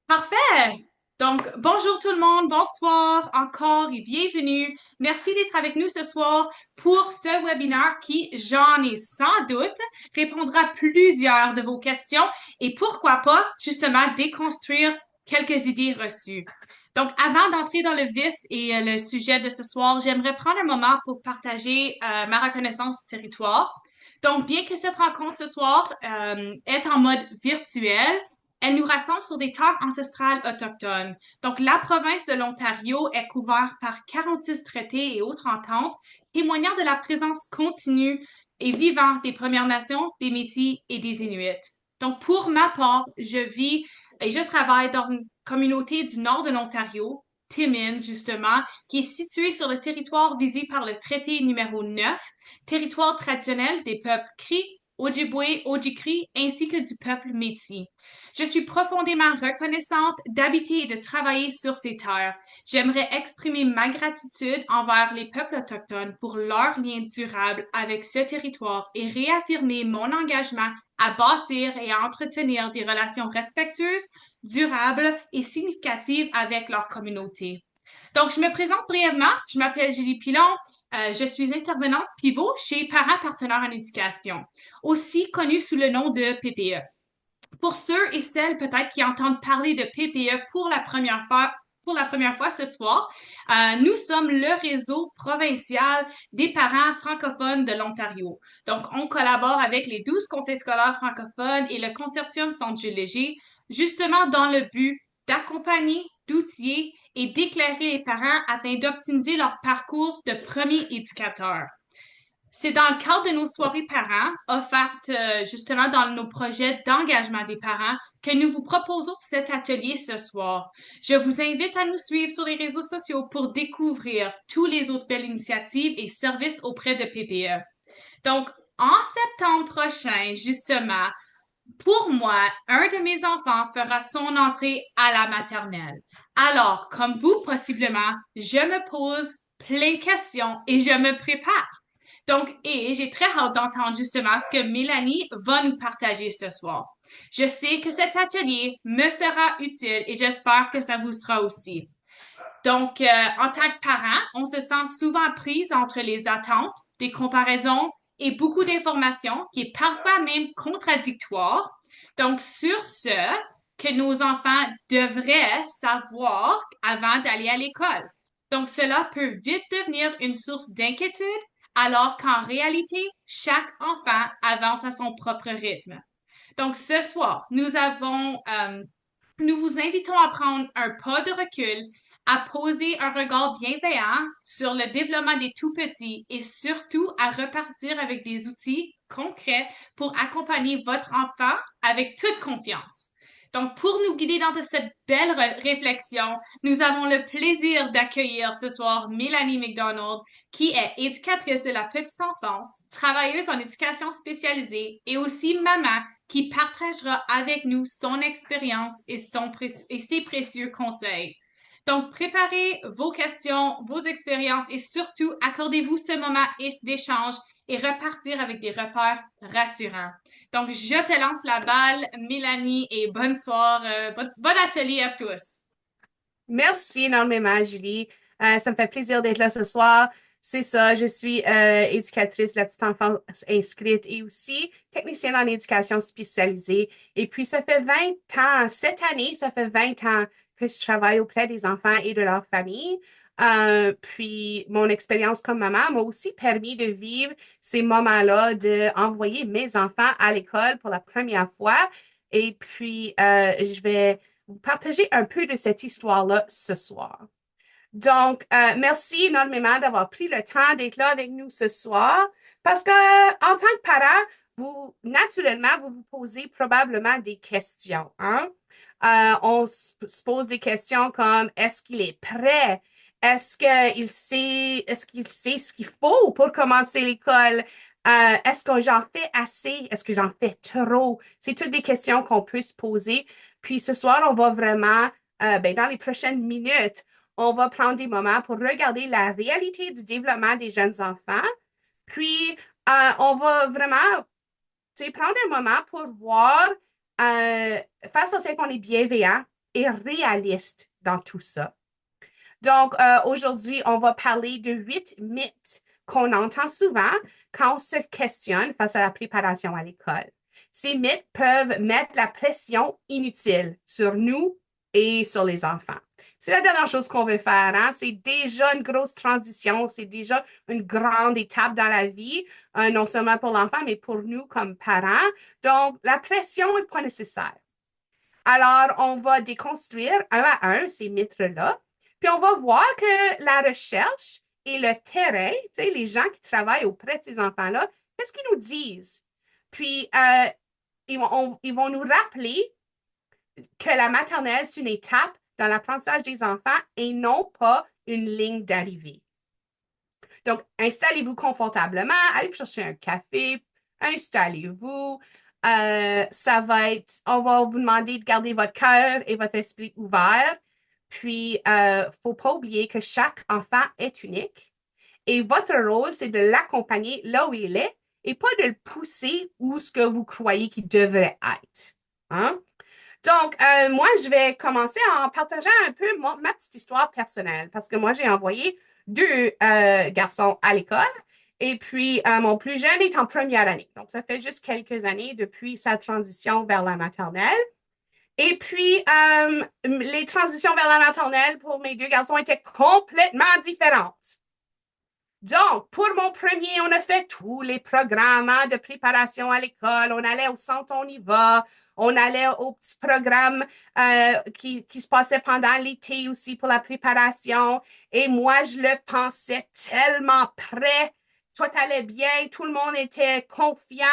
Parfait! Donc, bonjour tout le monde, bonsoir encore et bienvenue. Merci d'être avec nous ce soir pour ce webinaire qui, j'en ai sans doute, répondra à plusieurs de vos questions et pourquoi pas, justement, déconstruire quelques idées reçues. Donc, avant d'entrer dans le vif et le sujet de ce soir, j'aimerais prendre un moment pour partager ma reconnaissance du territoire. Donc, bien que cette rencontre ce soir est en mode virtuel, elle nous rassemble sur des terres ancestrales autochtones. Donc, la province de l'Ontario est couverte par 46 traités et autres ententes, témoignant de la présence continue et vivante des Premières Nations, des Métis et des Inuits. Donc, pour ma part, je vis et je travaille dans une communauté du nord de l'Ontario, Timmins, justement, qui est située sur le territoire visé par le traité numéro 9, territoire traditionnel des peuples Cris, Ojibwe, Ojikri, ainsi que du peuple Métis. Je suis profondément reconnaissante d'habiter et de travailler sur ces terres. J'aimerais exprimer ma gratitude envers les peuples autochtones pour leur lien durable avec ce territoire et réaffirmer mon engagement à bâtir et à entretenir des relations respectueuses, durables et significatives avec leur communauté. Donc, je me présente brièvement. Je m'appelle Julie Pilon. Je suis intervenante pivot chez Parents Partenaires en éducation, aussi connue sous le nom de PPE. Pour ceux et celles peut-être qui entendent parler de PPE pour la première fois ce soir, nous sommes le réseau provincial des parents francophones de l'Ontario. Donc, on collabore avec les 12 conseils scolaires francophones et le consortium Centre Jules Léger, justement dans le but d'accompagner, d'outiller et d'éclairer les parents afin d'optimiser leur parcours de premier éducateur. C'est dans le cadre de nos soirées parents, offertes justement dans nos projets d'engagement des parents, que nous vous proposons cet atelier ce soir. Je vous invite à nous suivre sur les réseaux sociaux pour découvrir tous les autres belles initiatives et services auprès de PPE. Donc, en septembre prochain, justement, pour moi, un de mes enfants fera son entrée à la maternelle. Alors, comme vous, possiblement, je me pose plein de questions et je me prépare. Donc, et j'ai très hâte d'entendre justement ce que Mélanie va nous partager ce soir. Je sais que cet atelier me sera utile et j'espère que ça vous sera aussi. Donc, en tant que parent, on se sent souvent prise entre les attentes, des comparaisons et beaucoup d'informations qui est parfois même contradictoire. Donc, sur ce, que nos enfants devraient savoir avant d'aller à l'école. Donc, cela peut vite devenir une source d'inquiétude, alors qu'en réalité, chaque enfant avance à son propre rythme. Donc, ce soir, nous vous invitons à prendre un pas de recul, à poser un regard bienveillant sur le développement des tout-petits et surtout à repartir avec des outils concrets pour accompagner votre enfant avec toute confiance. Donc, pour nous guider dans cette belle réflexion, nous avons le plaisir d'accueillir ce soir Mélanie McDonald, qui est éducatrice de la petite enfance, travailleuse en éducation spécialisée et aussi maman qui partagera avec nous son expérience et ses précieux conseils. Donc, préparez vos questions, vos expériences et surtout accordez-vous ce moment d'échange et repartir avec des repères rassurants. Donc, je te lance la balle, Mélanie, et bonne soirée, bon atelier à tous. Merci énormément, Julie. Ça me fait plaisir d'être là ce soir. C'est ça, je suis éducatrice de la petite enfance inscrite et aussi technicienne en éducation spécialisée. Et puis, ça fait 20 ans, cette année, ça fait 20 ans que je travaille auprès des enfants et de leurs familles. Puis, mon expérience comme maman m'a aussi permis de vivre ces moments-là, d'envoyer mes enfants à l'école pour la première fois. Et puis, je vais vous partager un peu de cette histoire-là ce soir. Donc, merci énormément d'avoir pris le temps d'être là avec nous ce soir parce que, en tant que parent, naturellement, vous vous posez probablement des questions, hein? On se pose des questions comme est-ce qu'il est prêt? Est-ce qu'il sait ce qu'il faut pour commencer l'école? Est-ce que j'en fais assez? Est-ce que j'en fais trop? C'est toutes des questions qu'on peut se poser. Puis ce soir, on va vraiment, dans les prochaines minutes, on va prendre des moments pour regarder la réalité du développement des jeunes enfants. Puis, on va vraiment, tu sais, prendre un moment pour voir, faire en sorte qu'on est bienveillant et réaliste dans tout ça. Donc, aujourd'hui, on va parler de 8 mythes qu'on entend souvent quand on se questionne face à la préparation à l'école. Ces mythes peuvent mettre la pression inutile sur nous et sur les enfants. C'est la dernière chose qu'on veut faire, hein? C'est déjà une grosse transition, c'est déjà une grande étape dans la vie, non seulement pour l'enfant, mais pour nous comme parents. Donc, la pression n'est pas nécessaire. Alors, on va déconstruire un à un ces mythes-là, puis on va voir que la recherche et le terrain, tu sais, les gens qui travaillent auprès de ces enfants-là, qu'est-ce qu'ils nous disent? Puis, ils vont nous rappeler que la maternelle, c'est une étape dans l'apprentissage des enfants et non pas une ligne d'arrivée. Donc, installez-vous confortablement, allez vous chercher un café, installez-vous. On va vous demander de garder votre cœur et votre esprit ouverts. Puis, faut pas oublier que chaque enfant est unique et votre rôle, c'est de l'accompagner là où il est et pas de le pousser où ce que vous croyez qu'il devrait être. Hein? Donc, moi, je vais commencer en partageant un peu ma petite histoire personnelle parce que moi, j'ai envoyé 2 garçons à l'école et puis mon plus jeune est en première année. Donc, ça fait juste quelques années depuis sa transition vers la maternelle. Et puis, les transitions vers la maternelle pour mes 2 garçons étaient complètement différentes. Donc, pour mon premier, on a fait tous les programmes hein, de préparation à l'école. On allait au centre On y va. On allait au petit programme qui se passait pendant l'été aussi pour la préparation. Et moi, je le pensais tellement prêt. Tout allait bien. Tout le monde était confiant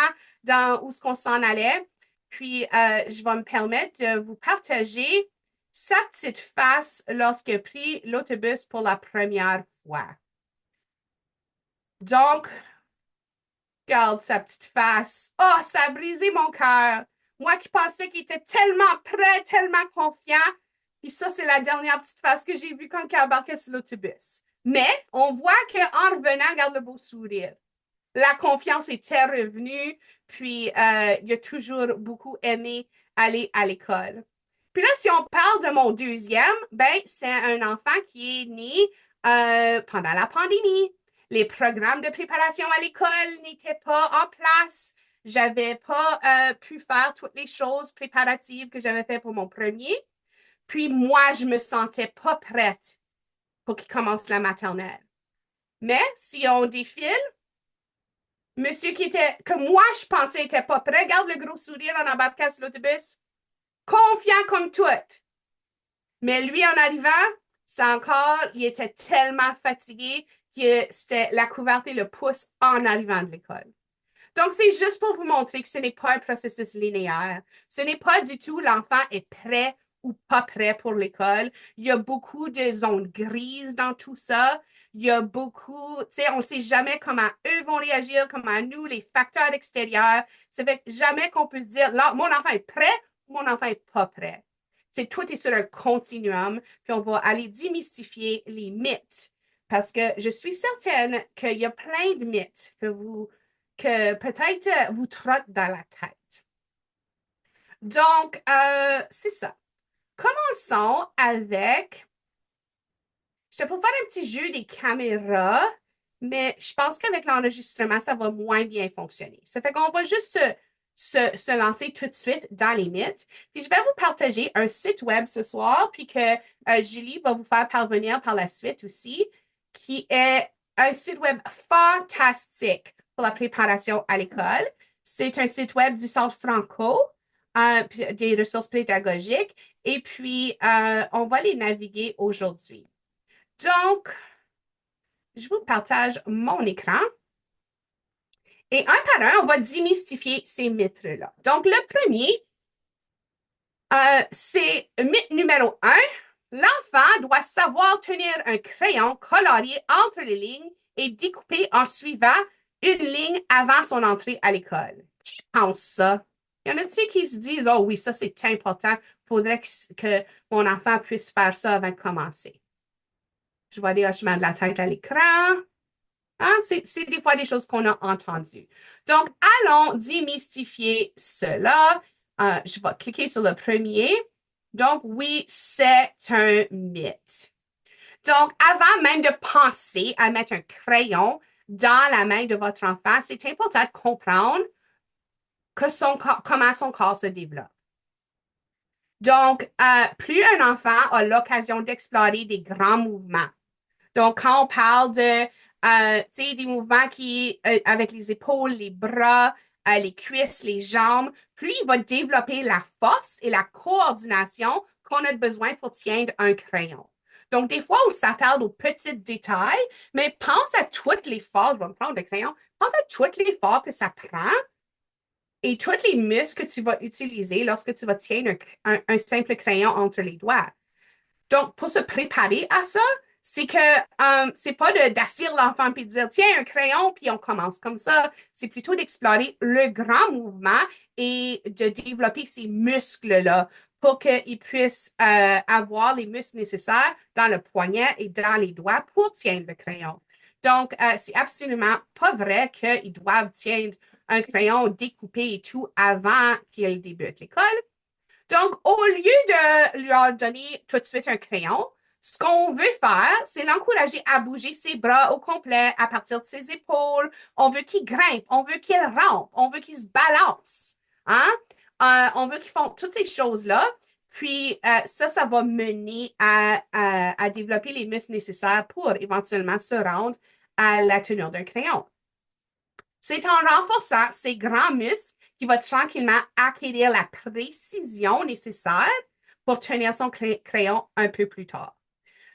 dans où ce qu'on s'en allait. Puis, je vais me permettre de vous partager sa petite face lorsqu'il a pris l'autobus pour la première fois. Donc, regarde sa petite face. Oh, ça a brisé mon cœur. Moi qui pensais qu'il était tellement prêt, tellement confiant. Puis ça, c'est la dernière petite face que j'ai vue quand il embarquait sur l'autobus. Mais on voit qu'en revenant, regarde le beau sourire. La confiance était revenue, puis il a toujours beaucoup aimé aller à l'école. Puis là, si on parle de mon deuxième, ben, c'est un enfant qui est né pendant la pandémie. Les programmes de préparation à l'école n'étaient pas en place. J'avais pas pu faire toutes les choses préparatives que j'avais fait pour mon premier. Puis moi, je me sentais pas prête pour qu'il commence la maternelle. Mais si on défile, monsieur qui était, que moi, je pensais était pas prêt, regarde le gros sourire en embarquant sur l'autobus, confiant comme tout. Mais lui, en arrivant, c'est encore, il était tellement fatigué que c'était la couverte et le pouce en arrivant de l'école. Donc, c'est juste pour vous montrer que ce n'est pas un processus linéaire. Ce n'est pas du tout l'enfant est prêt ou pas prêt pour l'école. Il y a beaucoup de zones grises dans tout ça. Il y a beaucoup, tu sais, on ne sait jamais comment eux vont réagir, comment nous, les facteurs extérieurs. Ça fait jamais qu'on peut se dire, là, mon enfant est prêt ou mon enfant n'est pas prêt. C'est tout est sur un continuum, puis on va aller démystifier les mythes. Parce que je suis certaine qu'il y a plein de mythes que peut-être vous trotte dans la tête. Donc, c'est ça. Commençons avec, je vais pour faire un petit jeu des caméras, mais je pense qu'avec l'enregistrement, ça va moins bien fonctionner. Ça fait qu'on va juste se lancer tout de suite dans les mythes. Puis je vais vous partager un site web ce soir, puis que Julie va vous faire parvenir par la suite aussi, qui est un site web fantastique pour la préparation à l'école. C'est un site web du Centre Franco, des ressources pédagogiques, et puis on va les naviguer aujourd'hui. Donc, je vous partage mon écran. Et un par un, on va démystifier ces mythes-là. Donc, le premier, c'est mythe numéro 1. L'enfant doit savoir tenir un crayon colorié entre les lignes et découper en suivant une ligne avant son entrée à l'école. Qui pense ça? Il y en a-t-il qui se disent, oh oui, ça c'est important, il faudrait que mon enfant puisse faire ça avant de commencer. Je vois des hochements de la tête à l'écran. Hein? C'est des fois des choses qu'on a entendues. Donc, allons démystifier cela. Je vais cliquer sur le premier. Donc, oui, c'est un mythe. Donc, avant même de penser à mettre un crayon dans la main de votre enfant, c'est important de comprendre comment son corps se développe. Donc, plus un enfant a l'occasion d'explorer des grands mouvements. Donc, quand on parle de, des mouvements avec les épaules, les bras, les cuisses, les jambes, plus il va développer la force et la coordination qu'on a besoin pour tenir un crayon. Donc, des fois, on s'attarde aux petits détails, mais pense à tous les forces, je vais me prendre le crayon, pense à tous les forces que ça prend et tous les muscles que tu vas utiliser lorsque tu vas tenir un simple crayon entre les doigts. Donc, pour se préparer à ça, c'est que c'est pas d'asseoir l'enfant puis de dire tiens, un crayon, puis on commence comme ça. C'est plutôt d'explorer le grand mouvement et de développer ces muscles-là pour qu'il puisse avoir les muscles nécessaires dans le poignet et dans les doigts pour tenir le crayon. Donc, c'est absolument pas vrai qu'ils doivent tenir un crayon découpé et tout avant qu'ils débutent l'école. Donc, au lieu de leur donner tout de suite un crayon, ce qu'on veut faire, c'est l'encourager à bouger ses bras au complet à partir de ses épaules. On veut qu'il grimpe, on veut qu'il rampe, on veut qu'il se balance. Hein? On veut qu'ils font toutes ces choses-là. Puis, ça va mener à développer les muscles nécessaires pour éventuellement se rendre à la tenue d'un crayon. C'est en renforçant ces grands muscles qu'il va tranquillement acquérir la précision nécessaire pour tenir son crayon un peu plus tard.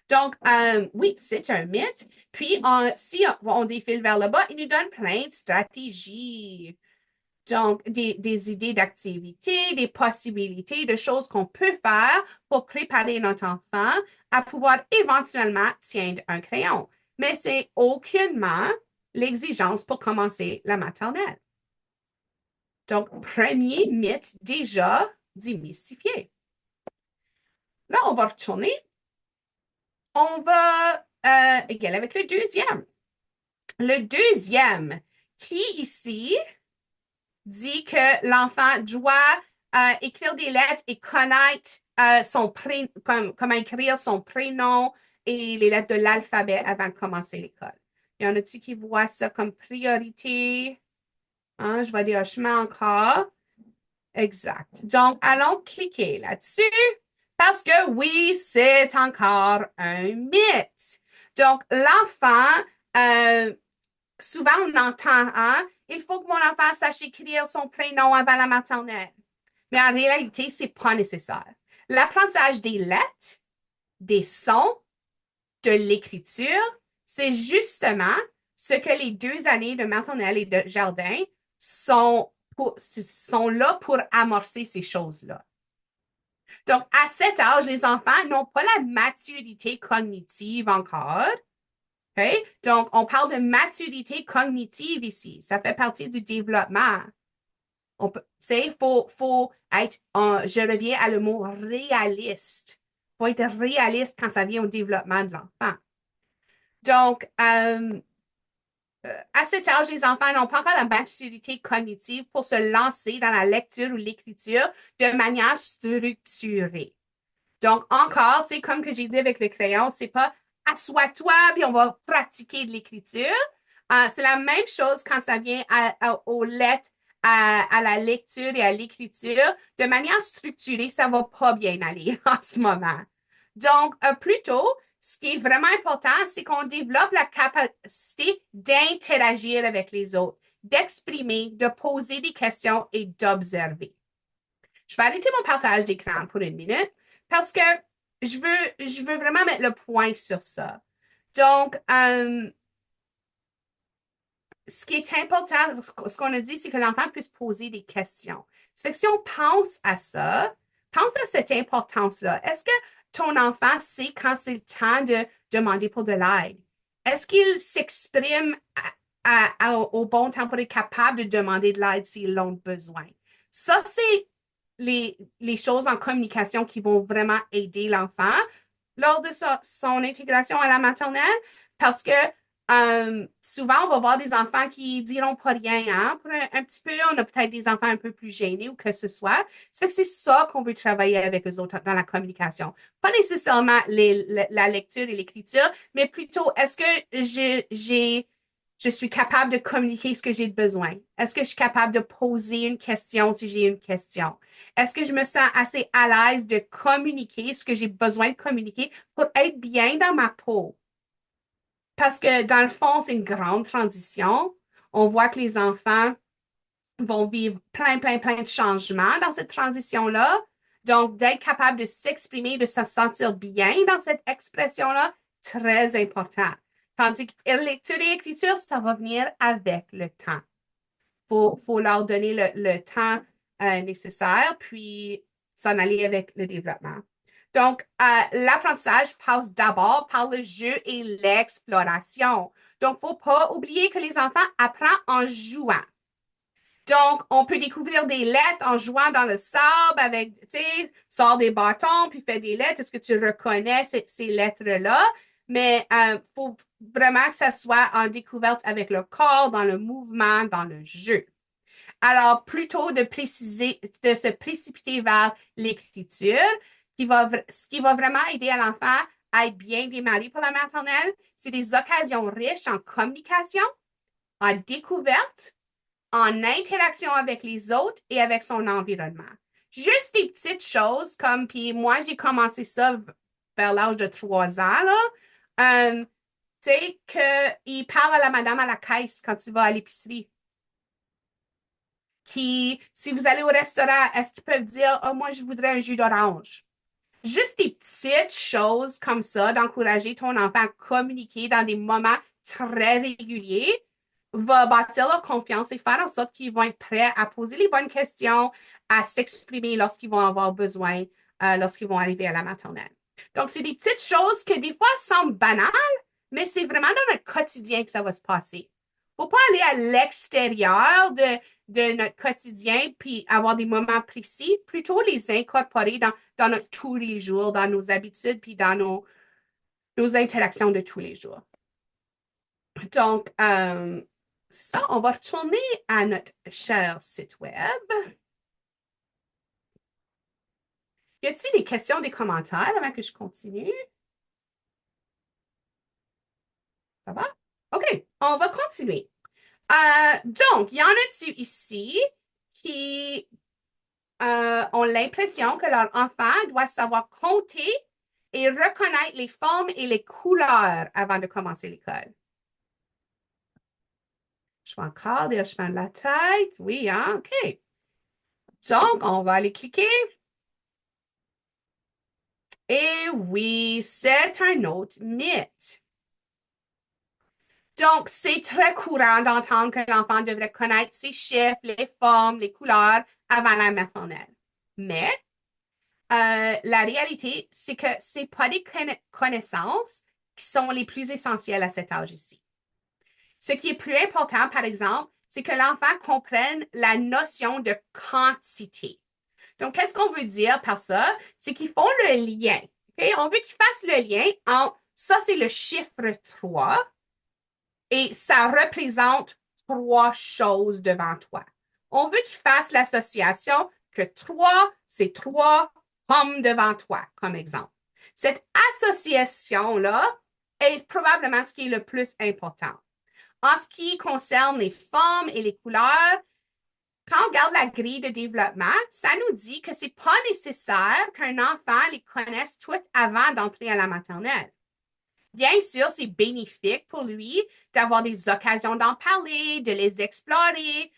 Donc, oui, c'est un mythe. Puis, si on défile vers le bas, il nous donne plein de stratégies. Donc, des idées d'activités, des possibilités, de choses qu'on peut faire pour préparer notre enfant à pouvoir éventuellement tenir un crayon. Mais c'est aucunement l'exigence pour commencer la maternelle. Donc, premier mythe déjà démystifié. Là, on va retourner. On va égaler avec le deuxième. Le deuxième, qui ici dit que l'enfant doit écrire des lettres et connaître comment écrire son prénom et les lettres de l'alphabet avant de commencer l'école. Il y en a-t-il qui voient ça comme priorité? Hein, je vois des hochements encore. Exact. Donc, allons cliquer là-dessus parce que oui, c'est encore un mythe. Donc, l'enfant, souvent on entend, hein, il faut que mon enfant sache écrire son prénom avant la maternelle. Mais en réalité, ce n'est pas nécessaire. L'apprentissage des lettres, des sons, de l'écriture, c'est justement ce que les 2 années de maternelle et de jardin sont là pour amorcer ces choses-là. Donc, à cet âge, les enfants n'ont pas la maturité cognitive encore. Okay? Donc, on parle de maturité cognitive ici. Ça fait partie du développement. Il faut être, je reviens à le mot réaliste. Il faut être réaliste quand ça vient au développement de l'enfant. Donc, à cet âge, les enfants n'ont pas encore la maturité cognitive pour se lancer dans la lecture ou l'écriture de manière structurée. Donc, encore, c'est comme que j'ai dit avec le crayon, c'est pas assois-toi, puis on va pratiquer de l'écriture. C'est la même chose quand ça vient aux lettres, à la lecture et à l'écriture. De manière structurée, ça va pas bien aller en ce moment. Donc, plutôt, ce qui est vraiment important, c'est qu'on développe la capacité d'interagir avec les autres, d'exprimer, de poser des questions et d'observer. Je vais arrêter mon partage d'écran pour une minute parce que je veux vraiment mettre le point sur ça. Donc, ce qui est important, ce qu'on a dit, c'est que l'enfant puisse poser des questions. Ça fait que si on pense à ça, pense à cette importance-là. Est-ce que ton enfant sait quand c'est le temps de demander pour de l'aide? Est-ce qu'il s'exprime au bon temps pour être capable de demander de l'aide s'ils l'ont besoin? Ça, c'est les choses en communication qui vont vraiment aider l'enfant lors de son intégration à la maternelle parce que Souvent, on va voir des enfants qui diront pas rien, hein, pour un petit peu. On a peut-être des enfants un peu plus gênés ou que ce soit. Ça fait que c'est ça qu'on veut travailler avec eux autres dans la communication. Pas nécessairement la lecture et l'écriture, mais plutôt est-ce que je suis capable de communiquer ce que j'ai besoin? Est-ce que je suis capable de poser une question si j'ai une question? Est-ce que je me sens assez à l'aise de communiquer ce que j'ai besoin de communiquer pour être bien dans ma peau? Parce que dans le fond, c'est une grande transition. On voit que les enfants vont vivre plein de changements dans cette transition-là. Donc, d'être capable de s'exprimer, de se sentir bien dans cette expression-là, très important. Tandis que lecture et écriture, ça va venir avec le temps. Faut leur donner le temps nécessaire, puis s'en aller avec le développement. Donc, l'apprentissage passe d'abord par le jeu et l'exploration. Donc, il ne faut pas oublier que les enfants apprennent en jouant. Donc, on peut découvrir des lettres en jouant dans le sable avec, tu sais, sort des bâtons puis fait des lettres. Est-ce que tu reconnais ces lettres-là? Mais il faut vraiment que ça soit en découverte avec le corps, dans le mouvement, dans le jeu. Alors, plutôt de préciser, de se précipiter vers l'écriture, ce qui va vraiment aider à l'enfant à être bien démarré pour la maternelle, c'est des occasions riches en communication, en découverte, en interaction avec les autres et avec son environnement. Juste des petites choses comme, puis moi, j'ai commencé ça vers l'âge de 3 ans, là. Tu sais, qu'il parle à la madame à la caisse quand il va à l'épicerie. Qui, si vous allez au restaurant, est-ce qu'ils peuvent dire, oh, moi, je voudrais un jus d'orange? Juste des petites choses comme ça, d'encourager ton enfant à communiquer dans des moments très réguliers, va bâtir leur confiance et faire en sorte qu'ils vont être prêts à poser les bonnes questions, à s'exprimer lorsqu'ils vont avoir besoin, lorsqu'ils vont arriver à la maternelle. Donc, c'est des petites choses que des fois semblent banales, mais c'est vraiment dans notre quotidien que ça va se passer. Il ne faut pas aller à l'extérieur de notre quotidien puis avoir des moments précis, plutôt les incorporer dans notre tous les jours, dans nos habitudes puis dans nos interactions de tous les jours. Donc, c'est ça, on va retourner à notre cher site web. Y a-t-il des questions, des commentaires avant que je continue? Ça va? OK, on va continuer. Donc, il y en a-tu ici qui ont l'impression que leur enfant doit savoir compter et reconnaître les formes et les couleurs avant de commencer l'école? Je vais encore des hochements de la tête. Oui, hein? OK. Donc, on va aller cliquer. Et oui, c'est un autre mythe. Donc, c'est très courant d'entendre que l'enfant devrait connaître ses chiffres, les formes, les couleurs avant la maternelle. Mais la réalité, c'est que ce pas des connaissances qui sont les plus essentielles à cet âge ici. Ce qui est plus important, par exemple, c'est que l'enfant comprenne la notion de quantité. Donc, qu'est-ce qu'on veut dire par ça? C'est qu'ils font le lien. Okay? On veut qu'ils fassent le lien entre ça, c'est le chiffre 3 et ça représente 3 choses devant toi. On veut qu'ils fassent l'association que 3, c'est 3 pommes devant toi, comme exemple. Cette association-là est probablement ce qui est le plus important. En ce qui concerne les formes et les couleurs, quand on regarde la grille de développement, ça nous dit que ce n'est pas nécessaire qu'un enfant les connaisse toutes avant d'entrer à la maternelle. Bien sûr, c'est bénéfique pour lui d'avoir des occasions d'en parler, de les explorer,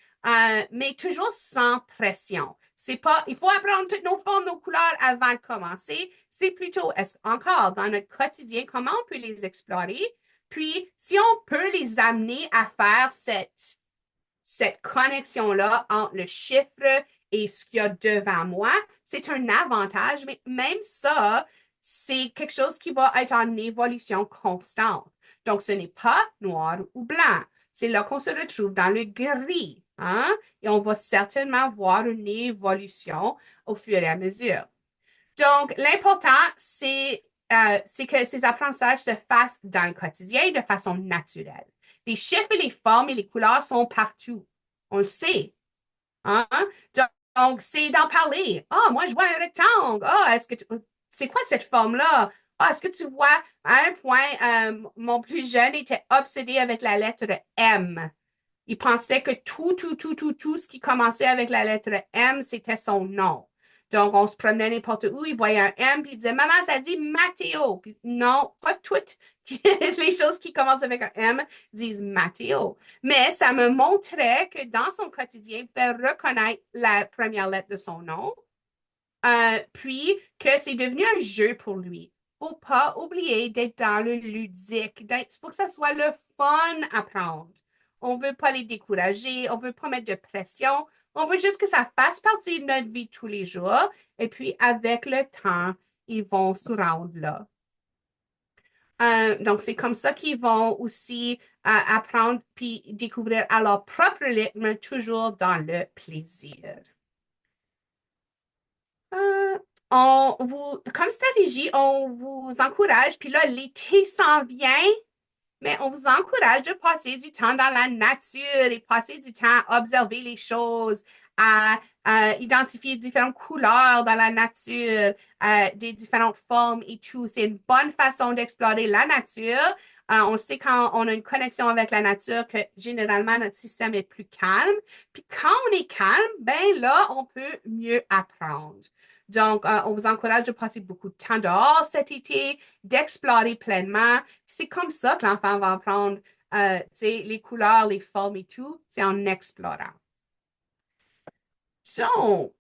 mais toujours sans pression. C'est pas, il faut apprendre toutes nos formes, nos couleurs avant de commencer. C'est plutôt, encore dans notre quotidien, comment on peut les explorer. Puis, si on peut les amener à faire cette connexion-là entre le chiffre et ce qu'il y a devant moi, c'est un avantage, mais même ça, c'est quelque chose qui va être en évolution constante. Donc, ce n'est pas noir ou blanc. C'est là qu'on se retrouve dans le gris, hein? Et on va certainement voir une évolution au fur et à mesure. Donc, l'important, c'est c'est que ces apprentissages se fassent dans le quotidien de façon naturelle. Les chiffres et les formes et les couleurs sont partout. On le sait. Hein? Donc, c'est d'en parler. Ah, moi, je vois un rectangle. Ah, c'est quoi cette forme-là? Ah, est-ce que tu vois, à un point, mon plus jeune était obsédé avec la lettre M. Il pensait que tout ce qui commençait avec la lettre M, c'était son nom. Donc, on se promenait n'importe où, il voyait un M, puis il disait, Maman, ça dit Mathéo. Puis, non, pas toutes les choses qui commencent avec un M disent Mathéo. Mais ça me montrait que dans son quotidien, il pouvait reconnaître la première lettre de son nom, puis que c'est devenu un jeu pour lui. Il ne faut pas oublier d'être dans le ludique. Il faut que ça soit le fun à prendre. On ne veut pas les décourager, on ne veut pas mettre de pression. On veut juste que ça fasse partie de notre vie tous les jours. Et puis, avec le temps, ils vont se rendre là. Donc, c'est comme ça qu'ils vont aussi apprendre puis découvrir à leur propre rythme, toujours dans le plaisir. Euh, comme stratégie, on vous encourage, puis là, l'été s'en vient, mais on vous encourage de passer du temps dans la nature et passer du temps à observer les choses, à identifier différentes couleurs dans la nature, des différentes formes et tout. C'est une bonne façon d'explorer la nature. On sait quand on a une connexion avec la nature que généralement notre système est plus calme. Puis quand on est calme, ben là, on peut mieux apprendre. Donc, on vous encourage de passer beaucoup de temps dehors cet été, d'explorer pleinement. C'est comme ça que l'enfant va apprendre, les couleurs, les formes et tout. C'est en explorant. Donc,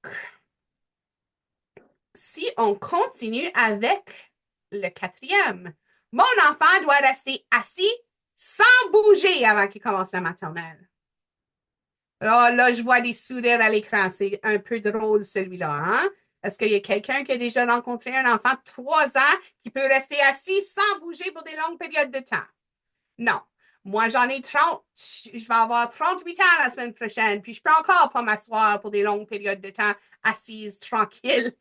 si on continue avec le quatrième, mon enfant doit rester assis sans bouger avant qu'il commence la maternelle. Alors là, je vois des sourires à l'écran. C'est un peu drôle celui-là, hein? Est-ce qu'il y a quelqu'un qui a déjà rencontré un enfant de 3 ans qui peut rester assis sans bouger pour des longues périodes de temps? Non. Moi, j'en ai 30. Je vais avoir 38 ans la semaine prochaine, puis je peux encore pas m'asseoir pour des longues périodes de temps assise, tranquille,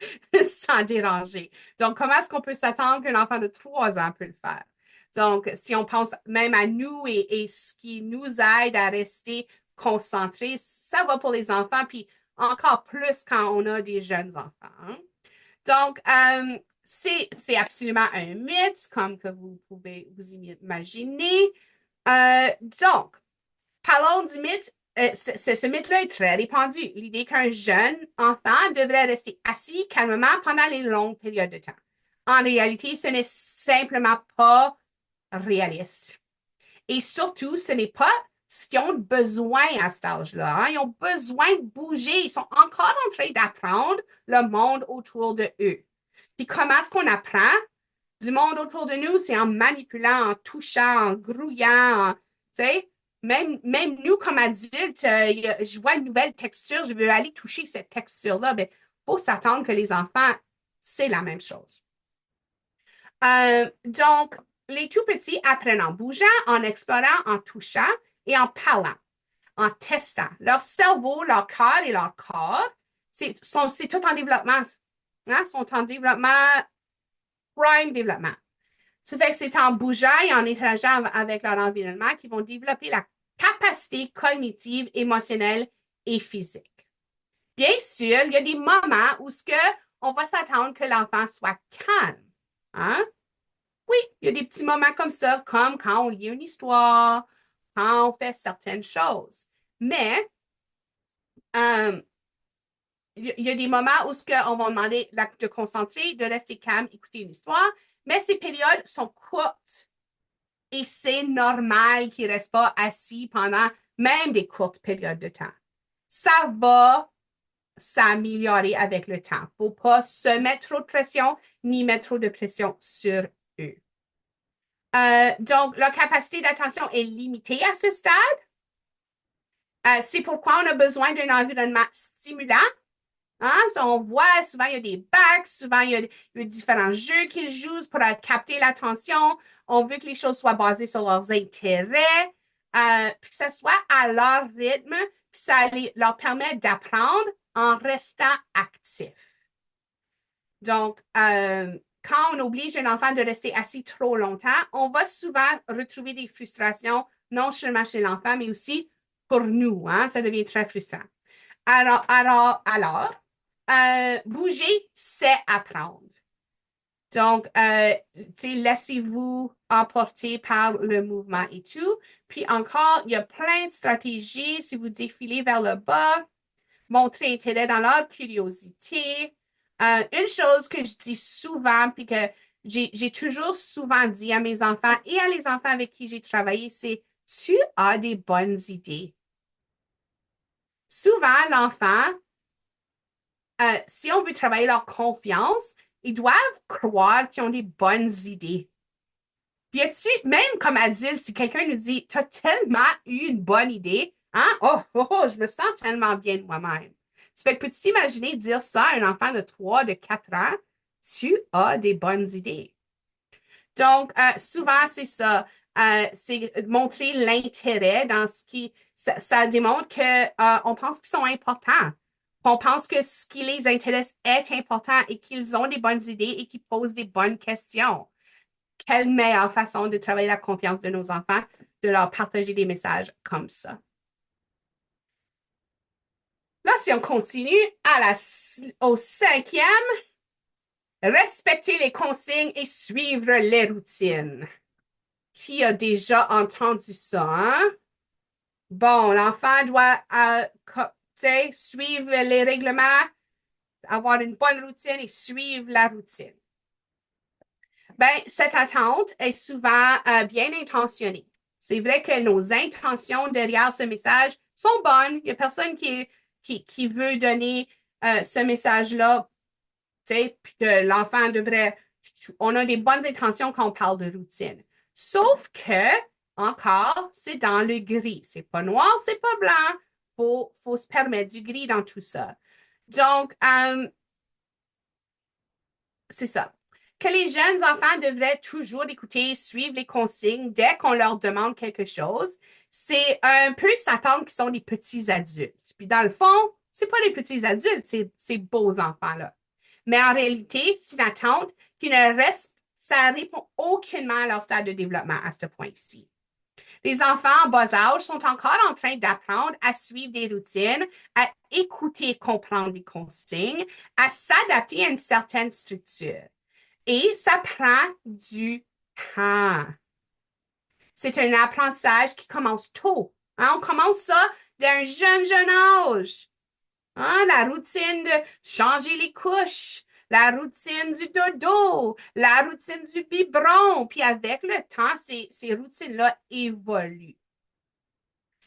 sans déranger. Donc, comment est-ce qu'on peut s'attendre qu'un enfant de 3 ans peut le faire? Donc, si on pense même à nous et ce qui nous aide à rester concentrés, ça va pour les enfants, puis encore plus quand on a des jeunes enfants. Hein? Donc, c'est absolument un mythe, comme que vous pouvez vous imaginer. Donc, parlons du mythe. Ce mythe-là est très répandu. L'idée qu'un jeune enfant devrait rester assis calmement pendant les longues périodes de temps. En réalité, ce n'est simplement pas réaliste. Et surtout, ce n'est pas ce qu'ils ont besoin à cet âge-là. Hein. Ils ont besoin de bouger. Ils sont encore en train d'apprendre le monde autour de eux. Puis comment est-ce qu'on apprend du monde autour de nous? C'est en manipulant, en touchant, en grouillant, tu sais. Même nous, comme adultes, je vois une nouvelle texture, je veux aller toucher cette texture-là. Il faut s'attendre que les enfants, c'est la même chose. Donc, les tout petits apprennent en bougeant, en explorant, en touchant et en parlant, en testant. Leur cerveau, leur cœur et leur corps, c'est tout en développement. Hein, sont en développement, prime développement. Ça fait que c'est en bougeant et en interageant avec leur environnement qu'ils vont développer la capacité cognitive, émotionnelle et physique. Bien sûr, il y a des moments où on va s'attendre que l'enfant soit calme. Hein? Oui, il y a des petits moments comme ça, comme quand on lit une histoire, quand on fait certaines choses. Mais il y a des moments où on va demander de concentrer, de rester calme, écouter une histoire, mais ces périodes sont courtes. Et c'est normal qu'ils ne restent pas assis pendant même des courtes périodes de temps. Ça va s'améliorer avec le temps. Il ne faut pas se mettre trop de pression ni mettre trop de pression sur eux. Donc, leur capacité d'attention est limitée à ce stade. C'est pourquoi on a besoin d'un environnement stimulant. Hein? On voit souvent, il y a des bacs, souvent, il y a différents jeux qu'ils jouent pour capter l'attention. On veut que les choses soient basées sur leurs intérêts, puis que ce soit à leur rythme, puis ça leur permet d'apprendre en restant actifs. Donc, quand on oblige un enfant de rester assis trop longtemps, on va souvent retrouver des frustrations, non seulement chez l'enfant, mais aussi pour nous. Hein? Ça devient très frustrant. Bouger, c'est apprendre. Donc, laissez-vous emporter par le mouvement et tout. Puis encore, il y a plein de stratégies. Si vous défilez vers le bas, montrer intérêt dans leur curiosité. Une chose que je dis souvent, puis que j'ai toujours souvent dit à mes enfants et à les enfants avec qui j'ai travaillé, c'est tu as des bonnes idées. Souvent, l'enfant, si on veut travailler leur confiance, ils doivent croire qu'ils ont des bonnes idées. Puis, même comme adulte, si quelqu'un nous dit, tu as tellement eu une bonne idée, hein? Oh, oh, oh, je me sens tellement bien de moi-même. Ça fait que peux-tu t'imaginer dire ça à un enfant de 3, de 4 ans? Tu as des bonnes idées. Donc, souvent, c'est ça. C'est montrer l'intérêt dans ce qui... Ça démontre qu'on pense qu'ils sont importants. On pense que ce qui les intéresse est important et qu'ils ont des bonnes idées et qu'ils posent des bonnes questions. Quelle meilleure façon de travailler la confiance de nos enfants, de leur partager des messages comme ça. Là, si on continue au 5e, respecter les consignes et suivre les routines. Qui a déjà entendu ça, hein? Bon, l'enfant doit suivre les règlements, avoir une bonne routine et suivre la routine. Ben, cette attente est souvent bien intentionnée. C'est vrai que nos intentions derrière ce message sont bonnes. Il n'y a personne qui veut donner ce message-là, puis que l'enfant devrait... On a des bonnes intentions quand on parle de routine. Sauf que, encore, c'est dans le gris. C'est pas noir, c'est pas blanc. Faut se permettre du gris dans tout ça. Donc, c'est ça. Que les jeunes enfants devraient toujours écouter, suivre les consignes dès qu'on leur demande quelque chose, c'est un peu s'attendre qu'ils sont des petits adultes. Puis dans le fond, c'est pas des petits adultes, ces beaux enfants-là. Mais en réalité, c'est une attente qui ne reste, ça répond aucunement à leur stade de développement à ce point-ci. Les enfants en bas âge sont encore en train d'apprendre à suivre des routines, à écouter, comprendre les consignes, à s'adapter à une certaine structure. Et ça prend du temps. C'est un apprentissage qui commence tôt. Hein? On commence ça d'un jeune âge. Hein? La routine de changer les couches, la routine du dodo, la routine du biberon. Puis avec le temps, ces routines-là évoluent.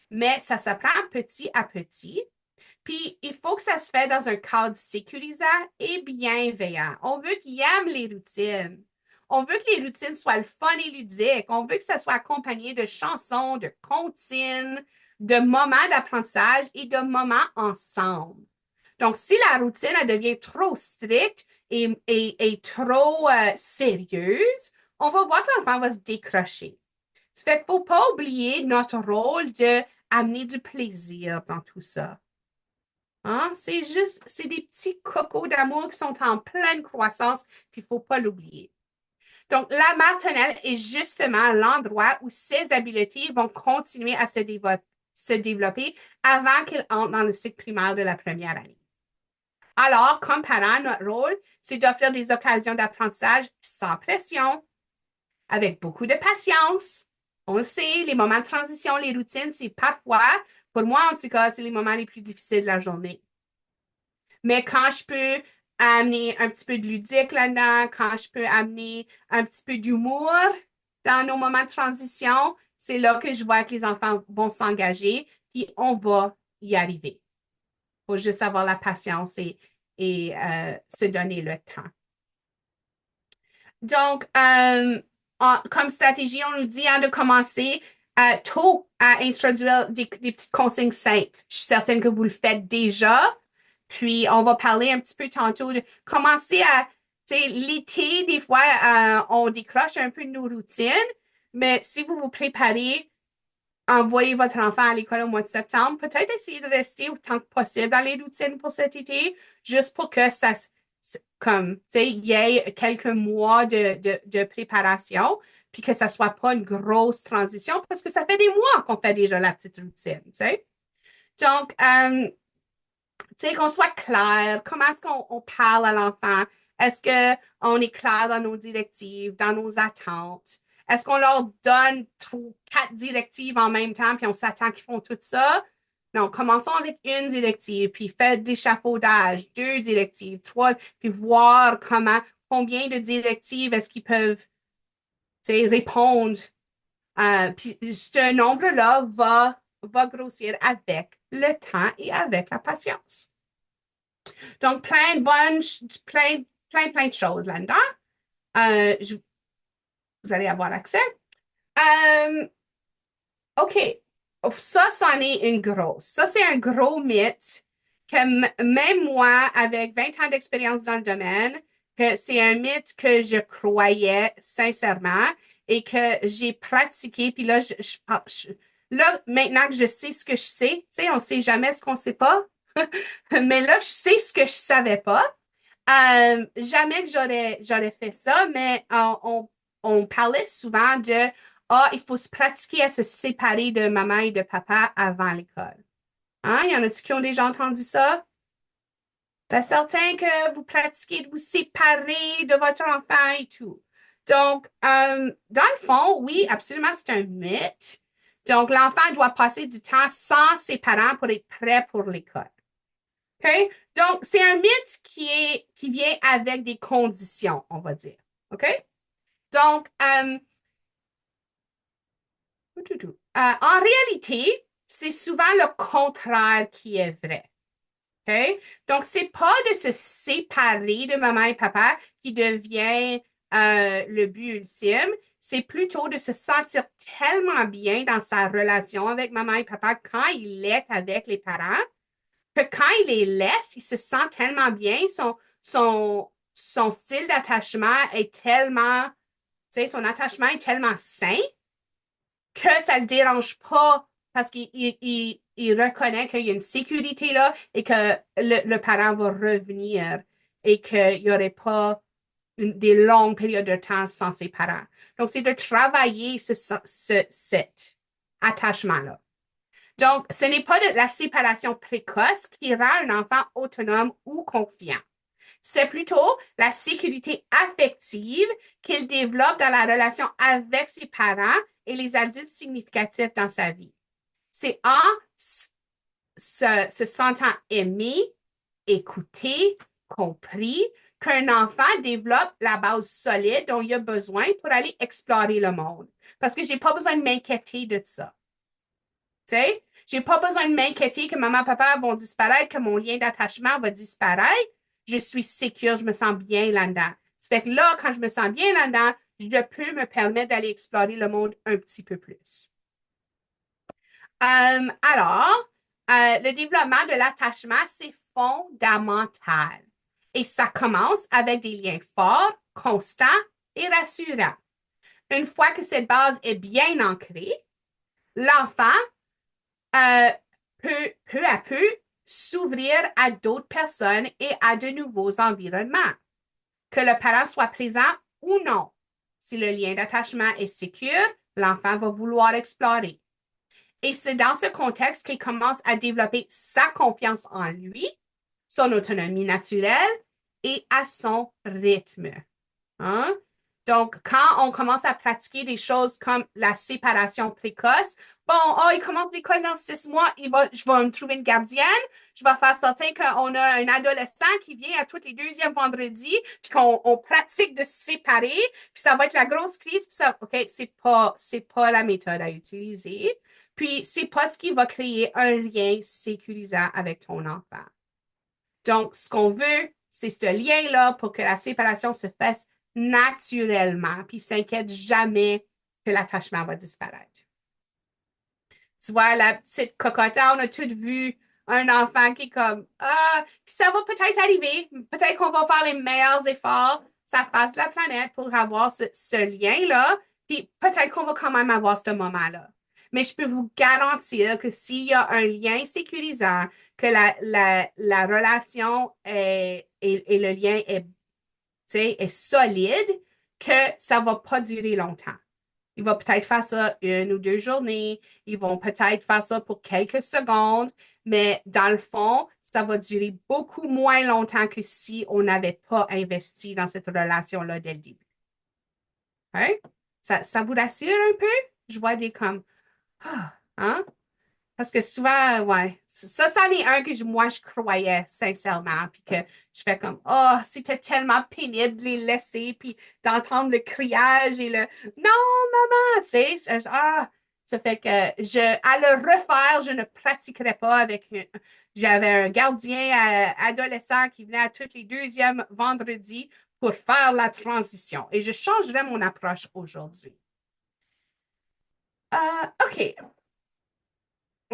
Mais ça s'apprend petit à petit. Puis, il faut que ça se fait dans un cadre sécurisant et bienveillant. On veut qu'ils aiment les routines. On veut que les routines soient le fun et ludique. On veut que ça soit accompagné de chansons, de comptines, de moments d'apprentissage et de moments ensemble. Donc, si la routine elle devient trop stricte et trop sérieuse, on va voir que l'enfant va se décrocher. Ça fait qu'il ne faut pas oublier notre rôle d'amener du plaisir dans tout ça. Hein? C'est des petits cocos d'amour qui sont en pleine croissance, puis il ne faut pas l'oublier. Donc, la maternelle est justement l'endroit où ces habiletés vont continuer à se développer avant qu'ils entrent dans le cycle primaire de la première année. Alors, comme parents, notre rôle, c'est d'offrir des occasions d'apprentissage sans pression, avec beaucoup de patience. On le sait, les moments de transition, les routines, c'est parfois, pour moi en tout cas, c'est les moments les plus difficiles de la journée. Mais quand je peux amener un petit peu de ludique là-dedans, quand je peux amener un petit peu d'humour dans nos moments de transition, c'est là que je vois que les enfants vont s'engager, puis on va y arriver. Il faut juste avoir la patience et se donner le temps. Donc, comme stratégie, on nous dit de commencer tôt à introduire des petites consignes simples. Je suis certaine que vous le faites déjà. Puis, on va parler un petit peu tantôt de commencer à, tu sais, l'été, des fois, on décroche un peu de nos routines. Mais si vous vous préparez, envoyez votre enfant à l'école au mois de septembre, peut-être essayer de rester autant que possible dans les routines pour cet été, juste pour que comme, tu sais, il y ait quelques mois de préparation, puis que ça soit pas une grosse transition, parce que ça fait des mois qu'on fait déjà la petite routine, tu sais. Donc, tu sais, qu'on soit clair, comment est-ce qu'on parle à l'enfant? Est-ce qu'on est clair dans nos directives, dans nos attentes? Est-ce qu'on leur donne quatre directives en même temps, puis on s'attend qu'ils font tout ça? Non, commençons avec une directive, puis faites d'échafaudage, deux directives, trois, puis voir combien de directives est-ce qu'ils peuvent, tu sais, répondre. Puis ce nombre-là va grossir avec le temps et avec la patience. Donc, plein de choses là-dedans. Euh, je- Vous allez avoir accès. Euh, OK. Ça, c'en est une grosse. Ça, c'est un gros mythe que même moi, avec 20 ans d'expérience dans le domaine, que c'est un mythe que je croyais sincèrement et que j'ai pratiqué. Puis là, là, maintenant que je sais ce que je sais, tu sais, on ne sait jamais ce qu'on ne sait pas. Mais là, je sais ce que je ne savais pas. Jamais que j'aurais fait ça, mais on parlait souvent de il faut se pratiquer à se séparer de maman et de papa avant l'école. Hein? Il y en a-tu qui ont déjà entendu ça? Pas certain que vous pratiquez de vous séparer de votre enfant et tout. Donc, dans le fond, oui, absolument, c'est un mythe. Donc, l'enfant doit passer du temps sans ses parents pour être prêt pour l'école. OK? Donc, c'est un mythe qui vient avec des conditions, on va dire. OK? Donc, en réalité, c'est souvent le contraire qui est vrai. OK? Donc, c'est pas de se séparer de maman et papa qui devient le but ultime. C'est plutôt de se sentir tellement bien dans sa relation avec maman et papa quand il est avec les parents que quand il les laisse, il se sent tellement bien, son style d'attachement est tellement, tu sais, son attachement est tellement sain que ça ne le dérange pas parce qu'il reconnaît qu'il y a une sécurité là et que le parent va revenir et qu'il n'y aurait pas des longues périodes de temps sans ses parents. Donc, c'est de travailler cet attachement-là. Donc, ce n'est pas de la séparation précoce qui rend un enfant autonome ou confiant. C'est plutôt la sécurité affective qu'il développe dans la relation avec ses parents et les adultes significatifs dans sa vie. C'est en se sentant aimé, écouté, compris, qu'un enfant développe la base solide dont il a besoin pour aller explorer le monde. Parce que j'ai pas besoin de m'inquiéter de ça. Tu sais, j'ai pas besoin de m'inquiéter que maman, papa vont disparaître, que mon lien d'attachement va disparaître. Je suis sécure, je me sens bien là-dedans. Ça fait que là, quand je me sens bien là-dedans, je peux me permettre d'aller explorer le monde un petit peu plus. Alors, le développement de l'attachement, c'est fondamental. Et ça commence avec des liens forts, constants et rassurants. Une fois que cette base est bien ancrée, l'enfant euh, peu à peu s'ouvrir à d'autres personnes et à de nouveaux environnements, que le parent soit présent ou non. Si le lien d'attachement est sécure, l'enfant va vouloir explorer. Et c'est dans ce contexte qu'il commence à développer sa confiance en lui, son autonomie naturelle et à son rythme. Hein? Donc, quand on commence à pratiquer des choses comme la séparation précoce, bon, il commence l'école dans 6 mois, je vais me trouver une gardienne, je vais faire sortir qu'on a un adolescent qui vient à tous les deuxièmes vendredis, puis qu'on pratique de se séparer, puis ça va être la grosse crise, puis ça, OK, c'est pas la méthode à utiliser. Puis, c'est pas ce qui va créer un lien sécurisant avec ton enfant. Donc, ce qu'on veut, c'est ce lien-là pour que la séparation se fasse naturellement, puis s'inquiète jamais que l'attachement va disparaître. Tu vois, la petite cocotte, on a tous vu un enfant qui est comme, puis ça va peut-être arriver, peut-être qu'on va faire les meilleurs efforts, ça fasse la planète pour avoir ce lien-là, puis peut-être qu'on va quand même avoir ce moment-là. Mais je peux vous garantir que s'il y a un lien sécurisant, que la relation et le lien est solide, que ça ne va pas durer longtemps. Il va peut-être faire ça 1 ou 2 journées. Ils vont peut-être faire ça pour quelques secondes, mais dans le fond, ça va durer beaucoup moins longtemps que si on n'avait pas investi dans cette relation-là dès le début. Hein? Ça vous rassure un peu? Je vois des comme, ah, hein? Parce que souvent, ouais, c'en est un que moi, je croyais sincèrement, puis que je fais comme, oh, c'était tellement pénible de les laisser, puis d'entendre le criage et le, non, maman, tu sais, ça fait que à le refaire, je ne pratiquerais pas avec, j'avais un gardien adolescent qui venait à tous les deuxièmes vendredis pour faire la transition, et je changerais mon approche aujourd'hui. OK.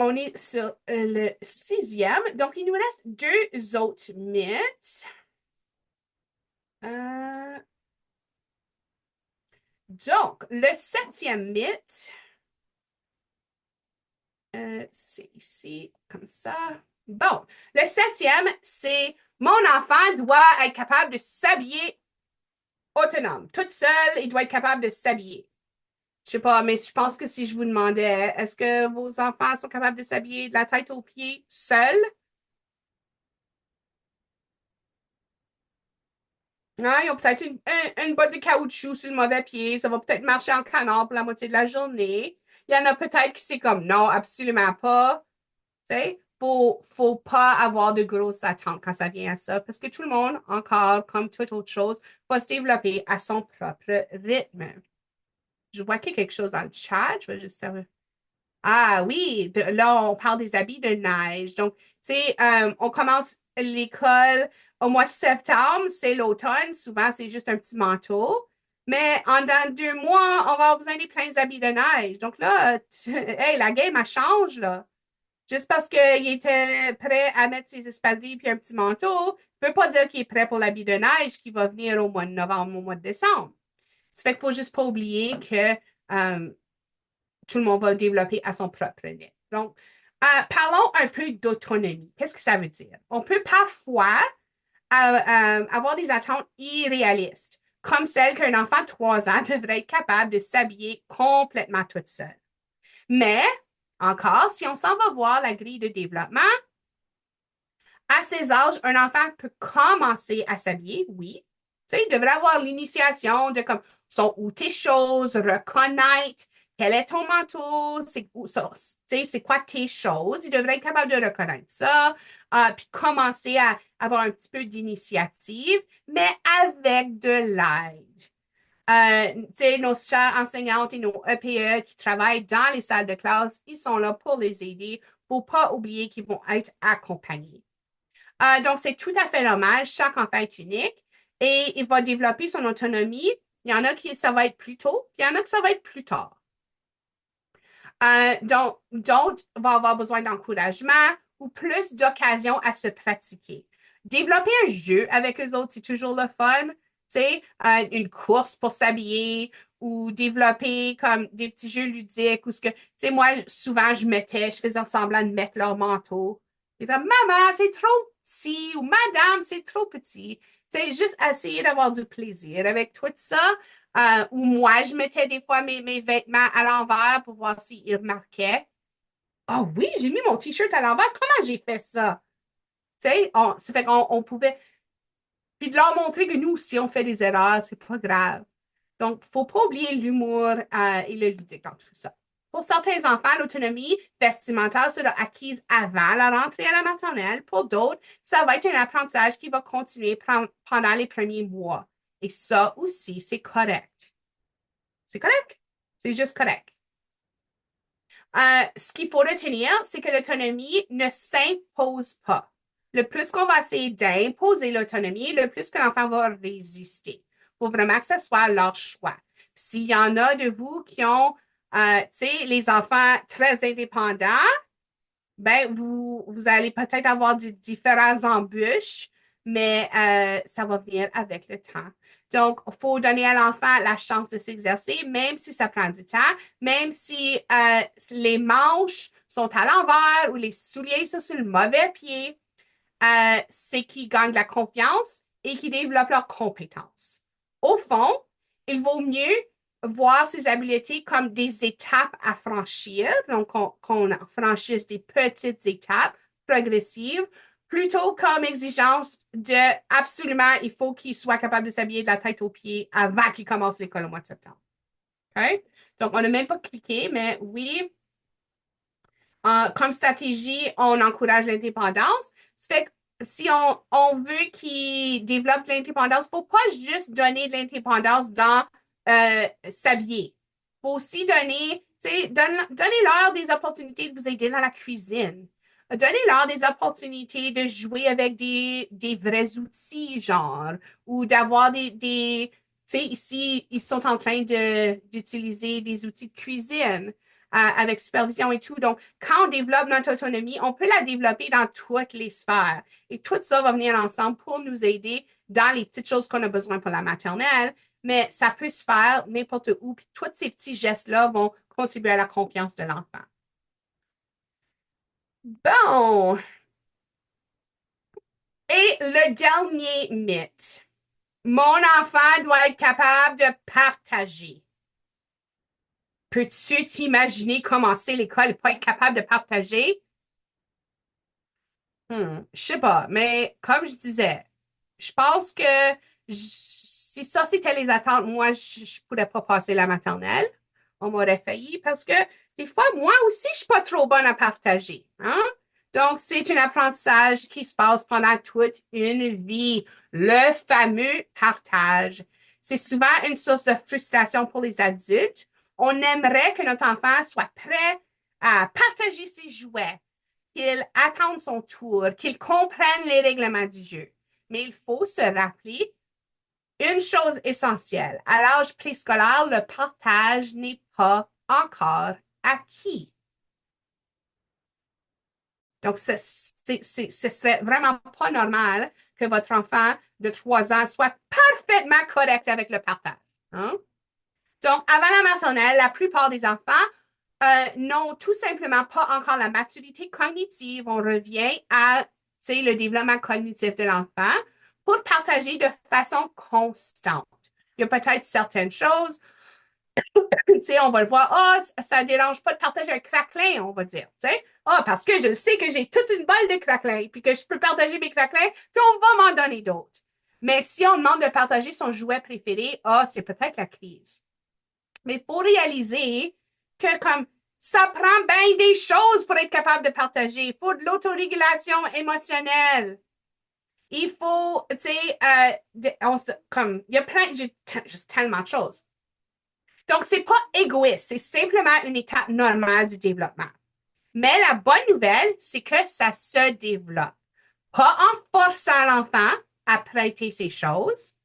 On est sur le 6e. Donc, il nous reste 2 autres mythes. Euh, donc, le 7e mythe, c'est ici, comme ça. Bon, le 7e, c'est mon enfant doit être capable de s'habiller autonome. Toute seule, il doit être capable de s'habiller. Je sais pas, mais je pense que si je vous demandais, est-ce que vos enfants sont capables de s'habiller de la tête aux pieds seuls? Non, ils ont peut-être une botte de caoutchouc sur le mauvais pied. Ça va peut-être marcher en canard pour la moitié de la journée. Il y en a peut-être qui c'est comme non, absolument pas. Tu sais, faut pas avoir de grosses attentes quand ça vient à ça. Parce que tout le monde, encore, comme toute autre chose, va se développer à son propre rythme. Je vois qu'il y a quelque chose dans le chat. Je vais juste. Ah oui, là, on parle des habits de neige. Donc, tu sais, on commence l'école au mois de septembre, c'est l'automne. Souvent, c'est juste un petit manteau. Mais en dans 2 mois, on va avoir besoin des pleins habits de neige. Donc là, hey, la game, elle change, là. Juste parce qu'il était prêt à mettre ses espadrilles puis un petit manteau, ne veut pas dire qu'il est prêt pour l'habit de neige qui va venir au mois de novembre, au mois de décembre. Ça fait qu'il ne faut juste pas oublier que tout le monde va développer à son propre rythme. Donc, parlons un peu d'autonomie. Qu'est-ce que ça veut dire? On peut parfois avoir des attentes irréalistes, comme celle qu'un enfant de 3 ans devrait être capable de s'habiller complètement toute seule. Mais, encore, si on s'en va voir la grille de développement, à ces âges, un enfant peut commencer à s'habiller, oui. Tu sais, il devrait avoir l'initiation de comme, sont où tes choses, reconnaître quel est ton manteau, c'est quoi tes choses. Il devrait être capable de reconnaître ça, puis commencer à avoir un petit peu d'initiative, mais avec de l'aide. Tu sais, nos chers enseignantes et nos EPE qui travaillent dans les salles de classe, ils sont là pour les aider. Il ne faut pas oublier qu'ils vont être accompagnés. Donc, c'est tout à fait normal. Chaque enfant est unique et il va développer son autonomie. Il y en a qui ça va être plus tôt, il y en a que ça va être plus tard. Donc, d'autres vont avoir besoin d'encouragement ou plus d'occasions à se pratiquer. Développer un jeu avec les autres, c'est toujours le fun. Tu sais, une course pour s'habiller ou développer comme des petits jeux ludiques ou ce que, tu sais, moi, souvent, je faisais semblant de mettre leur manteau. Ils disaient, maman, c'est trop petit ou madame, c'est trop petit. Tu sais, juste essayer d'avoir du plaisir avec tout ça. Ou moi, je mettais des fois mes vêtements à l'envers pour voir s'ils remarquaient. Ah oui, j'ai mis mon t-shirt à l'envers. Comment j'ai fait ça? Tu sais, ça fait qu'on pouvait. Puis de leur montrer que nous aussi, on fait des erreurs, c'est pas grave. Donc, faut pas oublier l'humour et le ludique dans tout ça. Pour certains enfants, l'autonomie vestimentaire sera acquise avant la rentrée à la maternelle. Pour d'autres, ça va être un apprentissage qui va continuer pendant les premiers mois. Et ça aussi, c'est correct. C'est correct. C'est juste correct. Ce qu'il faut retenir, c'est que l'autonomie ne s'impose pas. Le plus qu'on va essayer d'imposer l'autonomie, le plus que l'enfant va résister. Il faut vraiment que ce soit leur choix. S'il y en a de vous qui ont, tu sais, les enfants très indépendants, ben, vous allez peut-être avoir différentes embûches, mais ça va venir avec le temps. Donc, il faut donner à l'enfant la chance de s'exercer, même si ça prend du temps, même si les manches sont à l'envers ou les souliers sont sur le mauvais pied. c'est qu'ils gagnent de la confiance et qu'ils développent leurs compétences. Au fond, il vaut mieux voir ces habiletés comme des étapes à franchir, donc qu'on franchisse des petites étapes progressives, plutôt comme exigence de absolument, il faut qu'il soit capable de s'habiller de la tête aux pieds avant qu'il commence l'école au mois de septembre. OK? Donc, on n'a même pas cliqué, mais oui, comme stratégie, on encourage l'indépendance. Ça fait que si on veut qu'ils développent l'indépendance, il ne faut pas juste donner de l'indépendance dans s'habiller. Il faut aussi donner, donnez-leur des opportunités de vous aider dans la cuisine. Donnez-leur des opportunités de jouer avec des vrais outils, genre, ou d'avoir tu sais, ici, ils sont en train d'utiliser des outils de cuisine avec supervision et tout. Donc, quand on développe notre autonomie, on peut la développer dans toutes les sphères. Et tout ça va venir ensemble pour nous aider dans les petites choses qu'on a besoin pour la maternelle, mais ça peut se faire n'importe où. Puis tous ces petits gestes-là vont contribuer à la confiance de l'enfant. Bon. Et le dernier mythe. Mon enfant doit être capable de partager. Peux-tu t'imaginer commencer l'école et pas être capable de partager? Je sais pas, mais comme je disais, je pense que si ça c'était les attentes, moi, je pourrais pas passer la maternelle. On m'aurait failli parce que des fois, moi aussi, je suis pas trop bonne à partager, hein? Donc, c'est un apprentissage qui se passe pendant toute une vie, le fameux partage. C'est souvent une source de frustration pour les adultes. On aimerait que notre enfant soit prêt à partager ses jouets, qu'il attende son tour, qu'il comprenne les règlements du jeu. Mais il faut se rappeler une chose essentielle. À l'âge préscolaire, le partage n'est pas encore acquis. Donc, ce serait vraiment pas normal que votre enfant de 3 ans soit parfaitement correct avec le partage. Hein? Donc, avant la maternelle, la plupart des enfants n'ont tout simplement pas encore la maturité cognitive. On revient à le développement cognitif de l'enfant pour partager de façon constante. Il y a peut-être certaines choses, on va le voir, ça ne dérange pas de partager un craquelin, on va dire. Parce que je sais que j'ai toute une balle de craquelins, puis que je peux partager mes craquelins, puis on va m'en donner d'autres. Mais si on demande de partager son jouet préféré, c'est peut-être la crise. Mais il faut réaliser que comme ça prend bien des choses pour être capable de partager. Il faut de l'autorégulation émotionnelle. Il faut, comme, il y a juste tellement de choses. Donc, c'est pas égoïste, c'est simplement une étape normale du développement. Mais la bonne nouvelle, c'est que ça se développe. Pas en forçant l'enfant à prêter ses choses,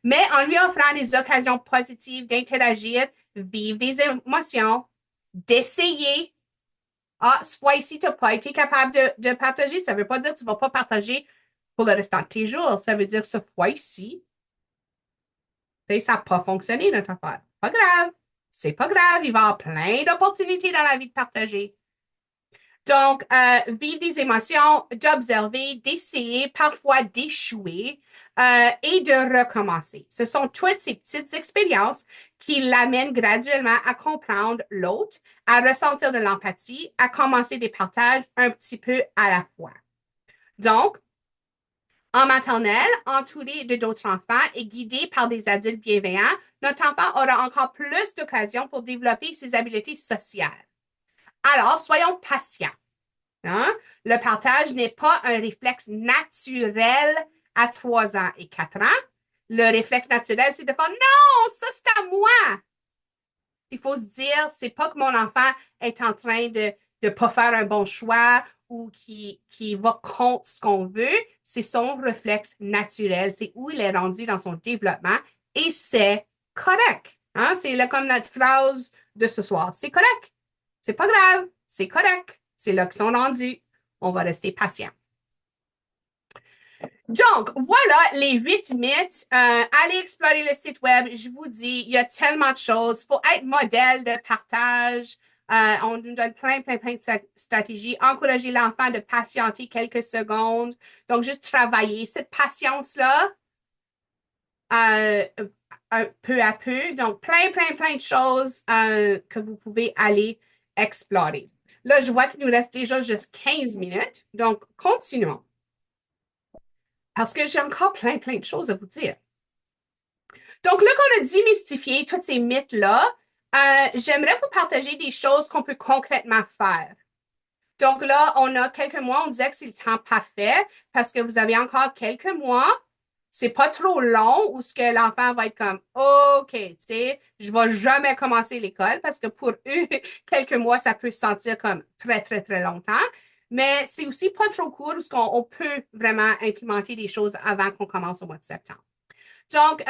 mais en lui offrant des occasions positives d'interagir, vivre des émotions, d'essayer. Ce fois-ci, tu n'as pas été capable de partager. Ça ne veut pas dire que tu ne vas pas partager pour le restant de tes jours. Ça veut dire que ce fois-ci, ça n'a pas fonctionné, notre affaire. Pas grave. C'est pas grave. Il va y avoir plein d'opportunités dans la vie de partager. Donc, vivre des émotions, d'observer, d'essayer, parfois d'échouer et de recommencer. Ce sont toutes ces petites expériences qui l'amènent graduellement à comprendre l'autre, à ressentir de l'empathie, à commencer des partages un petit peu à la fois. Donc, en maternelle, entouré de d'autres enfants et guidé par des adultes bienveillants, notre enfant aura encore plus d'occasions pour développer ses habiletés sociales. Alors, soyons patients. Hein? Le partage n'est pas un réflexe naturel à 3 ans et 4 ans. Le réflexe naturel, c'est de faire non, ça c'est à moi. Il faut se dire, c'est pas que mon enfant est en train de ne pas faire un bon choix ou qui va contre ce qu'on veut. C'est son réflexe naturel. C'est où il est rendu dans son développement et c'est correct. Hein? C'est là comme notre phrase de ce soir. C'est correct. C'est pas grave. C'est correct. C'est là qu'ils sont rendus. On va rester patient. Donc, voilà les 8 mythes. Allez explorer le site web. Je vous dis, il y a tellement de choses. Il faut être modèle de partage. On nous donne plein de stratégies. Encourager l'enfant de patienter quelques secondes. Donc, juste travailler cette patience-là euh, peu à peu. Donc, plein de choses que vous pouvez aller explorer. Là, je vois qu'il nous reste déjà juste 15 minutes. Donc, continuons. Parce que j'ai encore plein de choses à vous dire. Donc là qu'on a démystifié tous ces mythes-là, j'aimerais vous partager des choses qu'on peut concrètement faire. Donc là, on a quelques mois, on disait que c'est le temps parfait parce que vous avez encore quelques mois. C'est pas trop long où ce que l'enfant va être comme, OK, tu sais, je vais jamais commencer l'école parce que pour eux, quelques mois, ça peut se sentir comme très longtemps. Mais c'est aussi pas trop court parce qu'on peut vraiment implémenter des choses avant qu'on commence au mois de septembre. Donc,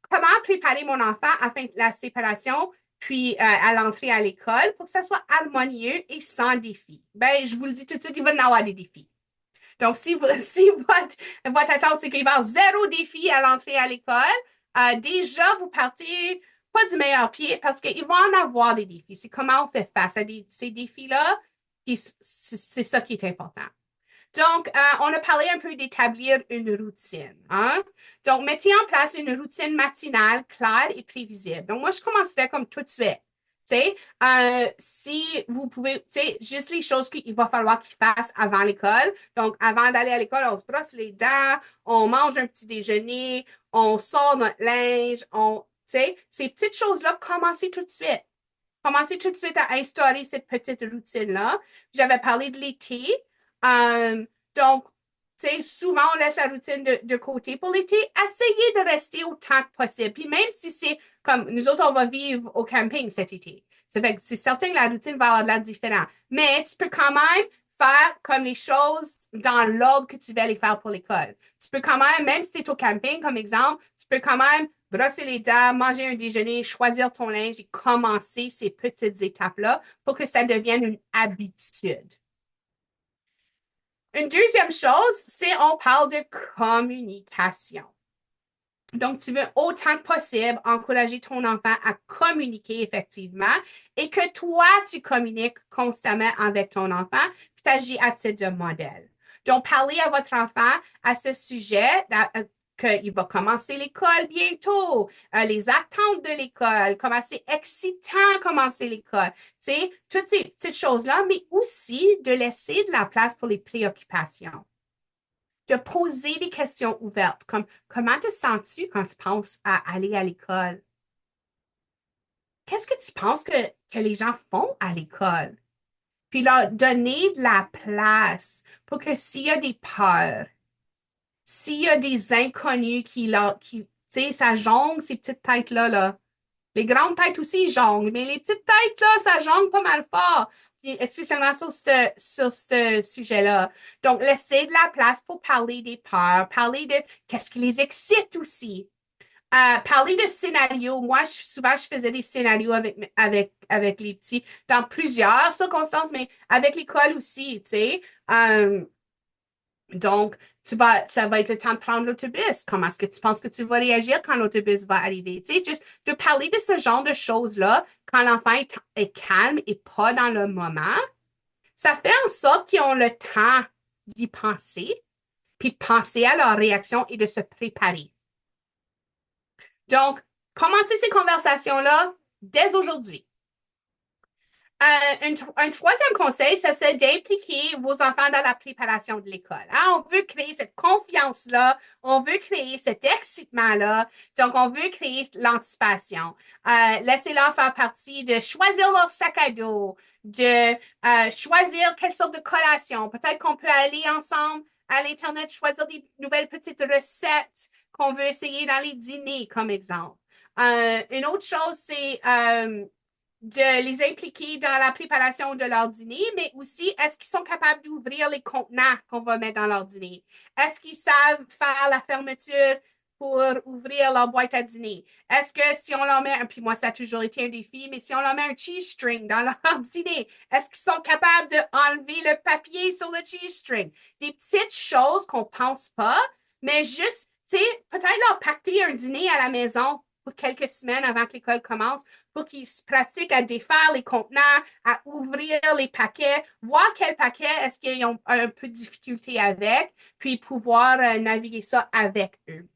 comment préparer mon enfant afin de la séparation puis à l'entrée à l'école pour que ça soit harmonieux et sans défi? Ben, je vous le dis tout de suite, il va y en avoir des défis. Donc, si votre attente, c'est qu'il va y avoir zéro défi à l'entrée à l'école, déjà, vous partez pas du meilleur pied parce qu'il va en avoir des défis. C'est comment on fait face à ces défis-là, c'est ça qui est important. Donc, on a parlé un peu d'établir une routine. Hein? Donc, mettez en place une routine matinale claire et prévisible. Donc, moi, je commencerai comme tout de suite. Si vous pouvez, juste les choses qu'il va falloir qu'ils fassent avant l'école. Donc, avant d'aller à l'école, on se brosse les dents, on mange un petit déjeuner, on sort notre linge, ces petites choses-là, commencez tout de suite. Commencez tout de suite à instaurer cette petite routine-là. J'avais parlé de l'été. Euh, donc, souvent, on laisse la routine de côté. Pour l'été, essayez de rester autant que possible. Puis même si c'est comme nous autres, on va vivre au camping cet été. C'est certain que la routine va avoir de la différent. Mais tu peux quand même faire comme les choses dans l'ordre que tu vas les faire pour l'école. Tu peux quand même si tu es au camping, comme exemple, tu peux quand même brosser les dents, manger un déjeuner, choisir ton linge et commencer ces petites étapes-là pour que ça devienne une habitude. Une deuxième chose, c'est on parle de communication. Donc, tu veux autant que possible encourager ton enfant à communiquer effectivement et que toi, tu communiques constamment avec ton enfant, puis tu agis à titre de modèle. Donc, parlez à votre enfant à ce sujet, qu'il va commencer l'école bientôt, les attentes de l'école, comment c'est excitant commencer l'école, tu sais, toutes ces petites choses-là, mais aussi de laisser de la place pour les préoccupations. De poser des questions ouvertes, comme comment te sens-tu quand tu penses à aller à l'école? Qu'est-ce que tu penses que les gens font à l'école? Puis leur donner de la place pour que s'il y a des peurs, s'il y a des inconnus tu sais, ça jongle ces petites têtes-là, là. Les grandes têtes aussi, ils jonglent, mais les petites têtes, là, ça jongle pas mal fort. Puis, spécialement sur ce sujet-là. Donc, laissez de la place pour parler des peurs, parler de qu'est-ce qui les excite aussi. Parler de scénarios. Moi, souvent, je faisais des scénarios avec les petits dans plusieurs circonstances, mais avec l'école aussi, tu sais. Donc, ça va être le temps de prendre l'autobus. Comment est-ce que tu penses que tu vas réagir quand l'autobus va arriver? Tu sais, juste de parler de ce genre de choses-là quand l'enfant est calme et pas dans le moment, ça fait en sorte qu'ils ont le temps d'y penser, puis de penser à leur réaction et de se préparer. Donc, commencez ces conversations-là dès aujourd'hui. Un troisième conseil, ça c'est d'impliquer vos enfants dans la préparation de l'école. Hein? On veut créer cette confiance-là, on veut créer cet excitement-là, donc on veut créer l'anticipation. Laissez-leur faire partie de choisir leur sac à dos, de choisir quelle sorte de collation. Peut-être qu'on peut aller ensemble à l'Internet choisir des nouvelles petites recettes qu'on veut essayer dans les dîners, comme exemple. Une autre chose, c'est de les impliquer dans la préparation de leur dîner, mais aussi, est-ce qu'ils sont capables d'ouvrir les contenants qu'on va mettre dans leur dîner? Est-ce qu'ils savent faire la fermeture pour ouvrir leur boîte à dîner? Est-ce que si on leur met, puis moi ça a toujours été un défi, mais si on leur met un cheese string dans leur dîner, est-ce qu'ils sont capables d'enlever le papier sur le cheese string? Des petites choses qu'on pense pas, mais juste, tu sais, peut-être leur pacter un dîner à la maison pour quelques semaines avant que l'école commence pour qu'ils se pratiquent à défaire les contenants, à ouvrir les paquets, voir quel paquet est-ce qu'ils ont un peu de difficulté avec, puis pouvoir naviguer ça avec eux.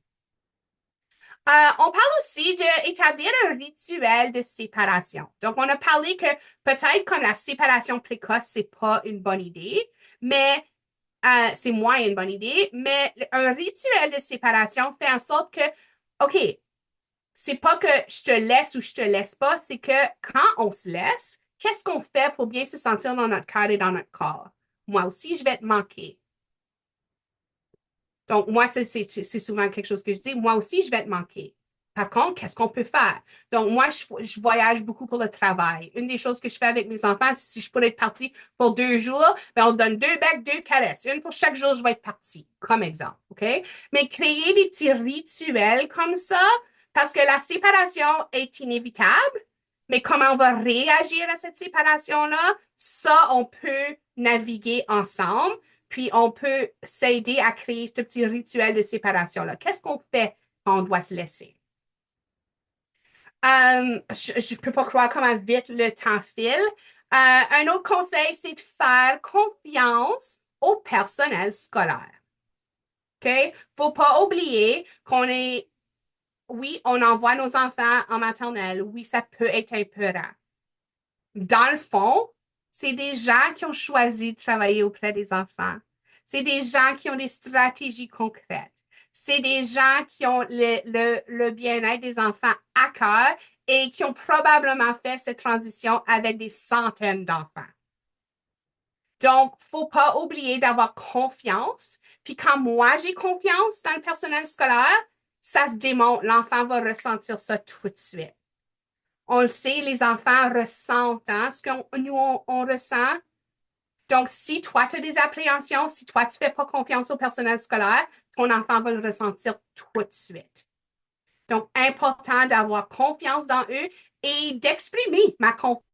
On parle aussi d'établir un rituel de séparation. Donc, on a parlé que peut-être que la séparation précoce, c'est pas une bonne idée, mais c'est moins une bonne idée, mais un rituel de séparation fait en sorte que, OK, c'est pas que je te laisse ou je te laisse pas, c'est que quand on se laisse, qu'est-ce qu'on fait pour bien se sentir dans notre cœur et dans notre corps? Moi aussi, je vais te manquer. Donc, moi, c'est souvent quelque chose que je dis. Moi aussi, je vais te manquer. Par contre, qu'est-ce qu'on peut faire? Donc, moi, je voyage beaucoup pour le travail. Une des choses que je fais avec mes enfants, c'est si je pourrais être partie pour 2 jours, ben, on se donne 2 becs, 2 caresses. Une pour chaque jour, je vais être partie, comme exemple. OK? Mais créer des petits rituels comme ça, parce que la séparation est inévitable, mais comment on va réagir à cette séparation-là, ça, on peut naviguer ensemble. Puis, on peut s'aider à créer ce petit rituel de séparation-là. Qu'est-ce qu'on fait quand on doit se laisser? Je ne peux pas croire comment vite le temps file. Un autre conseil, c'est de faire confiance au personnel scolaire. OK? Faut pas oublier qu'on est, oui, on envoie nos enfants en maternelle. Oui, ça peut être épeurant. Dans le fond, c'est des gens qui ont choisi de travailler auprès des enfants. C'est des gens qui ont des stratégies concrètes. C'est des gens qui ont le bien-être des enfants à cœur et qui ont probablement fait cette transition avec des centaines d'enfants. Donc, faut pas oublier d'avoir confiance. Puis quand moi, j'ai confiance dans le personnel scolaire, ça se démontre, l'enfant va ressentir ça tout de suite. On le sait, les enfants ressentent ce que nous, on ressent. Donc, si toi, tu as des appréhensions, si toi, tu ne fais pas confiance au personnel scolaire, ton enfant va le ressentir tout de suite. Donc, important d'avoir confiance dans eux et d'exprimer ma confiance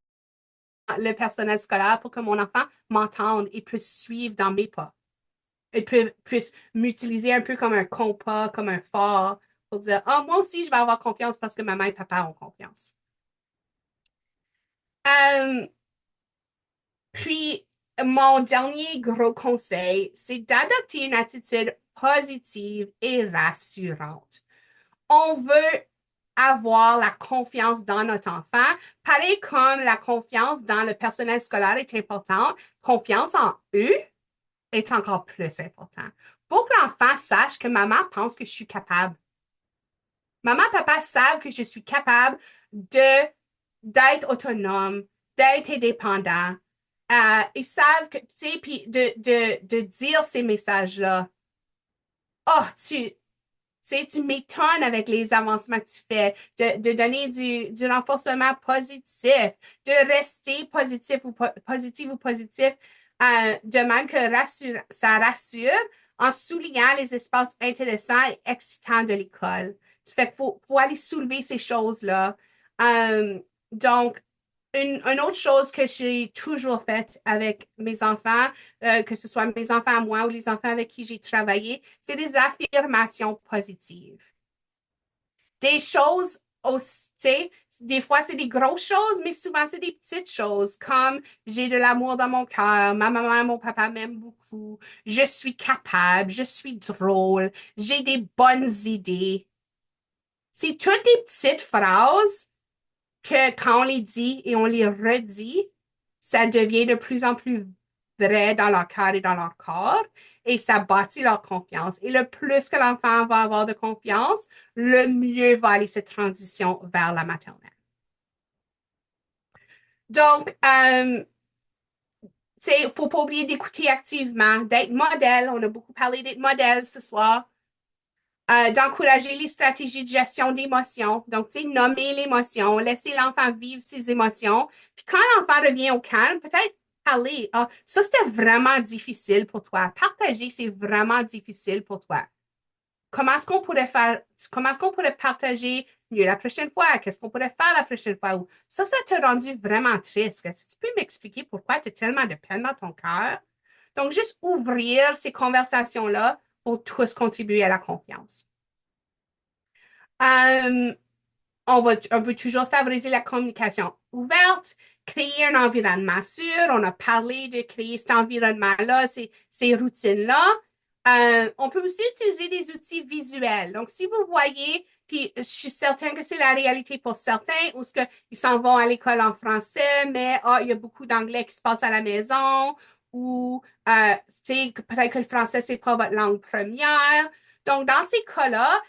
dans le personnel scolaire pour que mon enfant m'entende et puisse suivre dans mes pas. Et puisse m'utiliser un peu comme un compas, comme un phare pour dire, oh, moi aussi, je vais avoir confiance parce que maman et papa ont confiance. Euh, Puis, mon dernier gros conseil, c'est d'adopter une attitude positive et rassurante. On veut avoir la confiance dans notre enfant, pareil comme la confiance dans le personnel scolaire est importante, confiance en eux est encore plus important. Faut que l'enfant sache que maman pense que je suis capable. Maman, papa savent que je suis capable d'être autonome, d'être indépendant. Ils savent que, tu sais, puis de dire ces messages-là. Oh, tu m'étonnes avec les avancements que tu fais, de donner du renforcement positif, de rester positif ou positif, de même que ça rassure en soulignant les espaces intéressants et excitants de l'école. Ça fait qu'il faut aller soulever ces choses-là. Donc, une autre chose que j'ai toujours faite avec mes enfants, que ce soit mes enfants à moi ou les enfants avec qui j'ai travaillé, c'est des affirmations positives. Des choses aussi, tu sais, des fois c'est des grosses choses, mais souvent c'est des petites choses comme j'ai de l'amour dans mon cœur, ma maman et mon papa m'aiment beaucoup, je suis capable, je suis drôle, j'ai des bonnes idées. C'est toutes des petites phrases que quand on les dit et on les redit, ça devient de plus en plus vrai dans leur cœur et dans leur corps et ça bâtit leur confiance. Et le plus que l'enfant va avoir de confiance, le mieux va aller cette transition vers la maternelle. Donc, tu sais, il ne faut pas oublier d'écouter activement, d'être modèle. On a beaucoup parlé d'être modèle ce soir. D'encourager les stratégies de gestion d'émotions. Donc, tu sais, nommer l'émotion, laisser l'enfant vivre ses émotions. Puis quand l'enfant revient au calme, peut-être parler. Ah, ça, c'était vraiment difficile pour toi. Partager, c'est vraiment difficile pour toi. comment est-ce qu'on pourrait partager mieux la prochaine fois? Qu'est-ce qu'on pourrait faire la prochaine fois? Ça t'a rendu vraiment triste. Est-ce que tu peux m'expliquer pourquoi tu as tellement de peine dans ton cœur? Donc, juste ouvrir ces conversations-là pour tous contribuer à la confiance. Euh, on veut toujours favoriser la communication ouverte, créer un environnement sûr. On a parlé de créer cet environnement-là, ces routines-là. On peut aussi utiliser des outils visuels. Donc, si vous voyez, puis je suis certaine que c'est la réalité pour certains, où ils s'en vont à l'école en français, mais il y a beaucoup d'anglais qui se passe à la maison, ou peut-être que le français, c'est pas votre langue première. Donc, dans ces cas-là,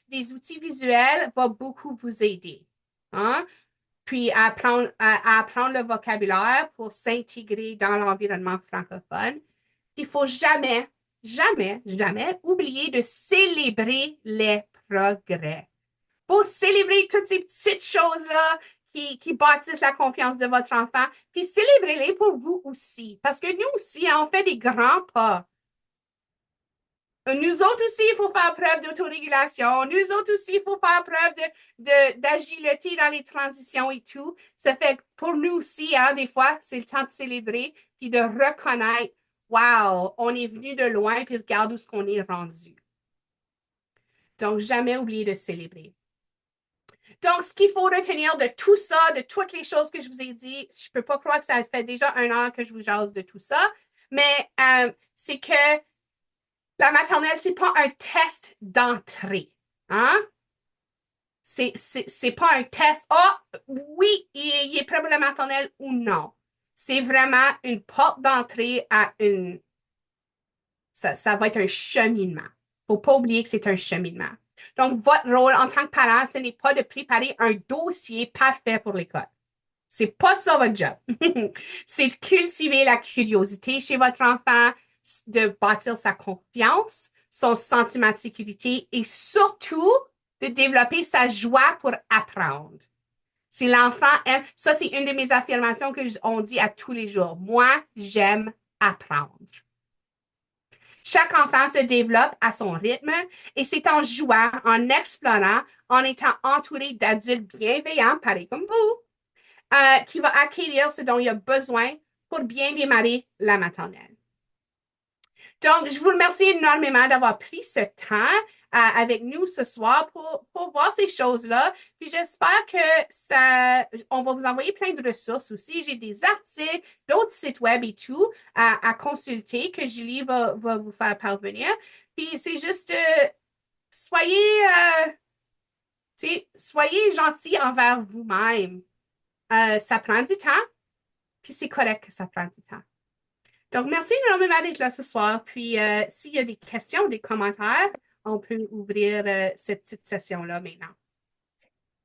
des outils visuels va beaucoup vous aider. Hein? Puis à apprendre le vocabulaire pour s'intégrer dans l'environnement francophone. Il faut jamais, jamais, jamais oublier de célébrer les progrès. Faut célébrer toutes ces petites choses-là qui bâtissent la confiance de votre enfant, puis célébrez-les pour vous aussi, parce que nous aussi, on fait des grands pas. Nous autres aussi, il faut faire preuve d'autorégulation. Nous autres aussi, il faut faire preuve d'agilité dans les transitions et tout. Ça fait que pour nous aussi, hein, des fois, c'est le temps de célébrer puis de reconnaître, wow, on est venu de loin puis regarde où ce qu'on est rendu. Donc, jamais oublier de célébrer. Donc, ce qu'il faut retenir de tout ça, de toutes les choses que je vous ai dit, je ne peux pas croire que ça fait déjà 1 an que je vous jase de tout ça, mais c'est que la maternelle, c'est pas un test d'entrée. Hein? C'est pas un test. Oui, il est prêt pour la maternelle ou non. C'est vraiment une porte d'entrée à une. Ça va être un cheminement. Faut pas oublier que c'est un cheminement. Donc, votre rôle en tant que parent, ce n'est pas de préparer un dossier parfait pour l'école. C'est pas ça votre job. C'est de cultiver la curiosité chez votre enfant, de bâtir sa confiance, son sentiment de sécurité et surtout de développer sa joie pour apprendre. Si l'enfant aime, ça c'est une de mes affirmations qu'on dit à tous les jours. Moi, j'aime apprendre. Chaque enfant se développe à son rythme et c'est en jouant, en explorant, en étant entouré d'adultes bienveillants, pareils comme vous, qui va acquérir ce dont il a besoin pour bien démarrer la maternelle. Donc, je vous remercie énormément d'avoir pris ce temps avec nous ce soir pour voir ces choses-là. Puis j'espère que on va vous envoyer plein de ressources aussi. J'ai des articles, d'autres sites web et tout à consulter que Julie va vous faire parvenir. Puis c'est juste, soyez, soyez gentils envers vous-même. Ça prend du temps, puis c'est correct que ça prend du temps. Donc, merci énormément d'être là ce soir. Puis, s'il y a des questions, des commentaires, on peut ouvrir cette petite session-là maintenant.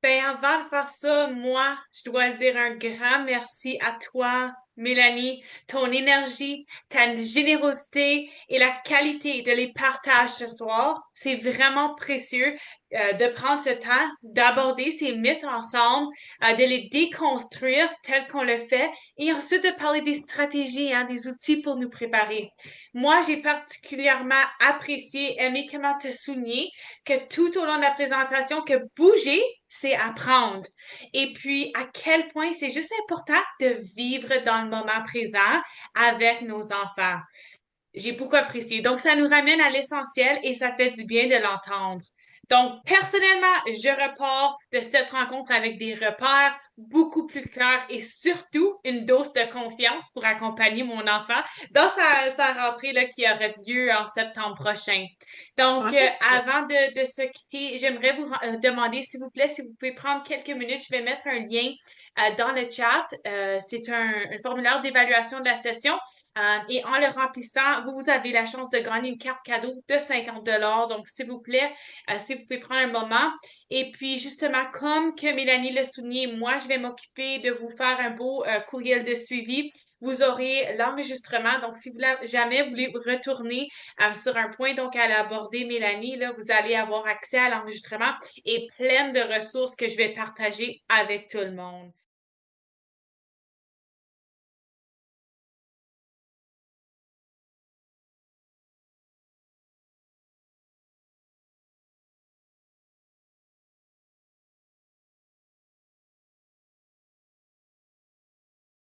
Ben, avant de faire ça, moi, je dois dire un grand merci à toi, Mélanie. Ton énergie, ta générosité et la qualité de les partages ce soir, c'est vraiment précieux de prendre ce temps, d'aborder ces mythes ensemble, de les déconstruire tel qu'on le fait et ensuite de parler des stratégies, hein, des outils pour nous préparer. Moi, j'ai particulièrement apprécié, aimé comment te souligner que tout au long de la présentation, que bouger, c'est apprendre. Et puis, à quel point c'est juste important de vivre dans le moment présent avec nos enfants. J'ai beaucoup apprécié. Donc, ça nous ramène à l'essentiel et ça fait du bien de l'entendre. Donc, personnellement, je repars de cette rencontre avec des repères beaucoup plus clairs et surtout une dose de confiance pour accompagner mon enfant dans sa rentrée là, qui aura lieu en septembre prochain. Donc, avant de se quitter, j'aimerais vous demander, s'il vous plaît, si vous pouvez prendre quelques minutes, je vais mettre un lien dans le chat. C'est un formulaire d'évaluation de la session. Et en le remplissant, vous avez la chance de gagner une carte cadeau de 50 $. Donc, s'il vous plaît, si vous pouvez prendre un moment. Et puis, justement, comme que Mélanie l'a souligné, moi, je vais m'occuper de vous faire un beau courriel de suivi. Vous aurez l'enregistrement. Donc, si vous jamais vous voulez retourner sur un point donc à l'aborder, Mélanie, là, vous allez avoir accès à l'enregistrement et plein de ressources que je vais partager avec tout le monde.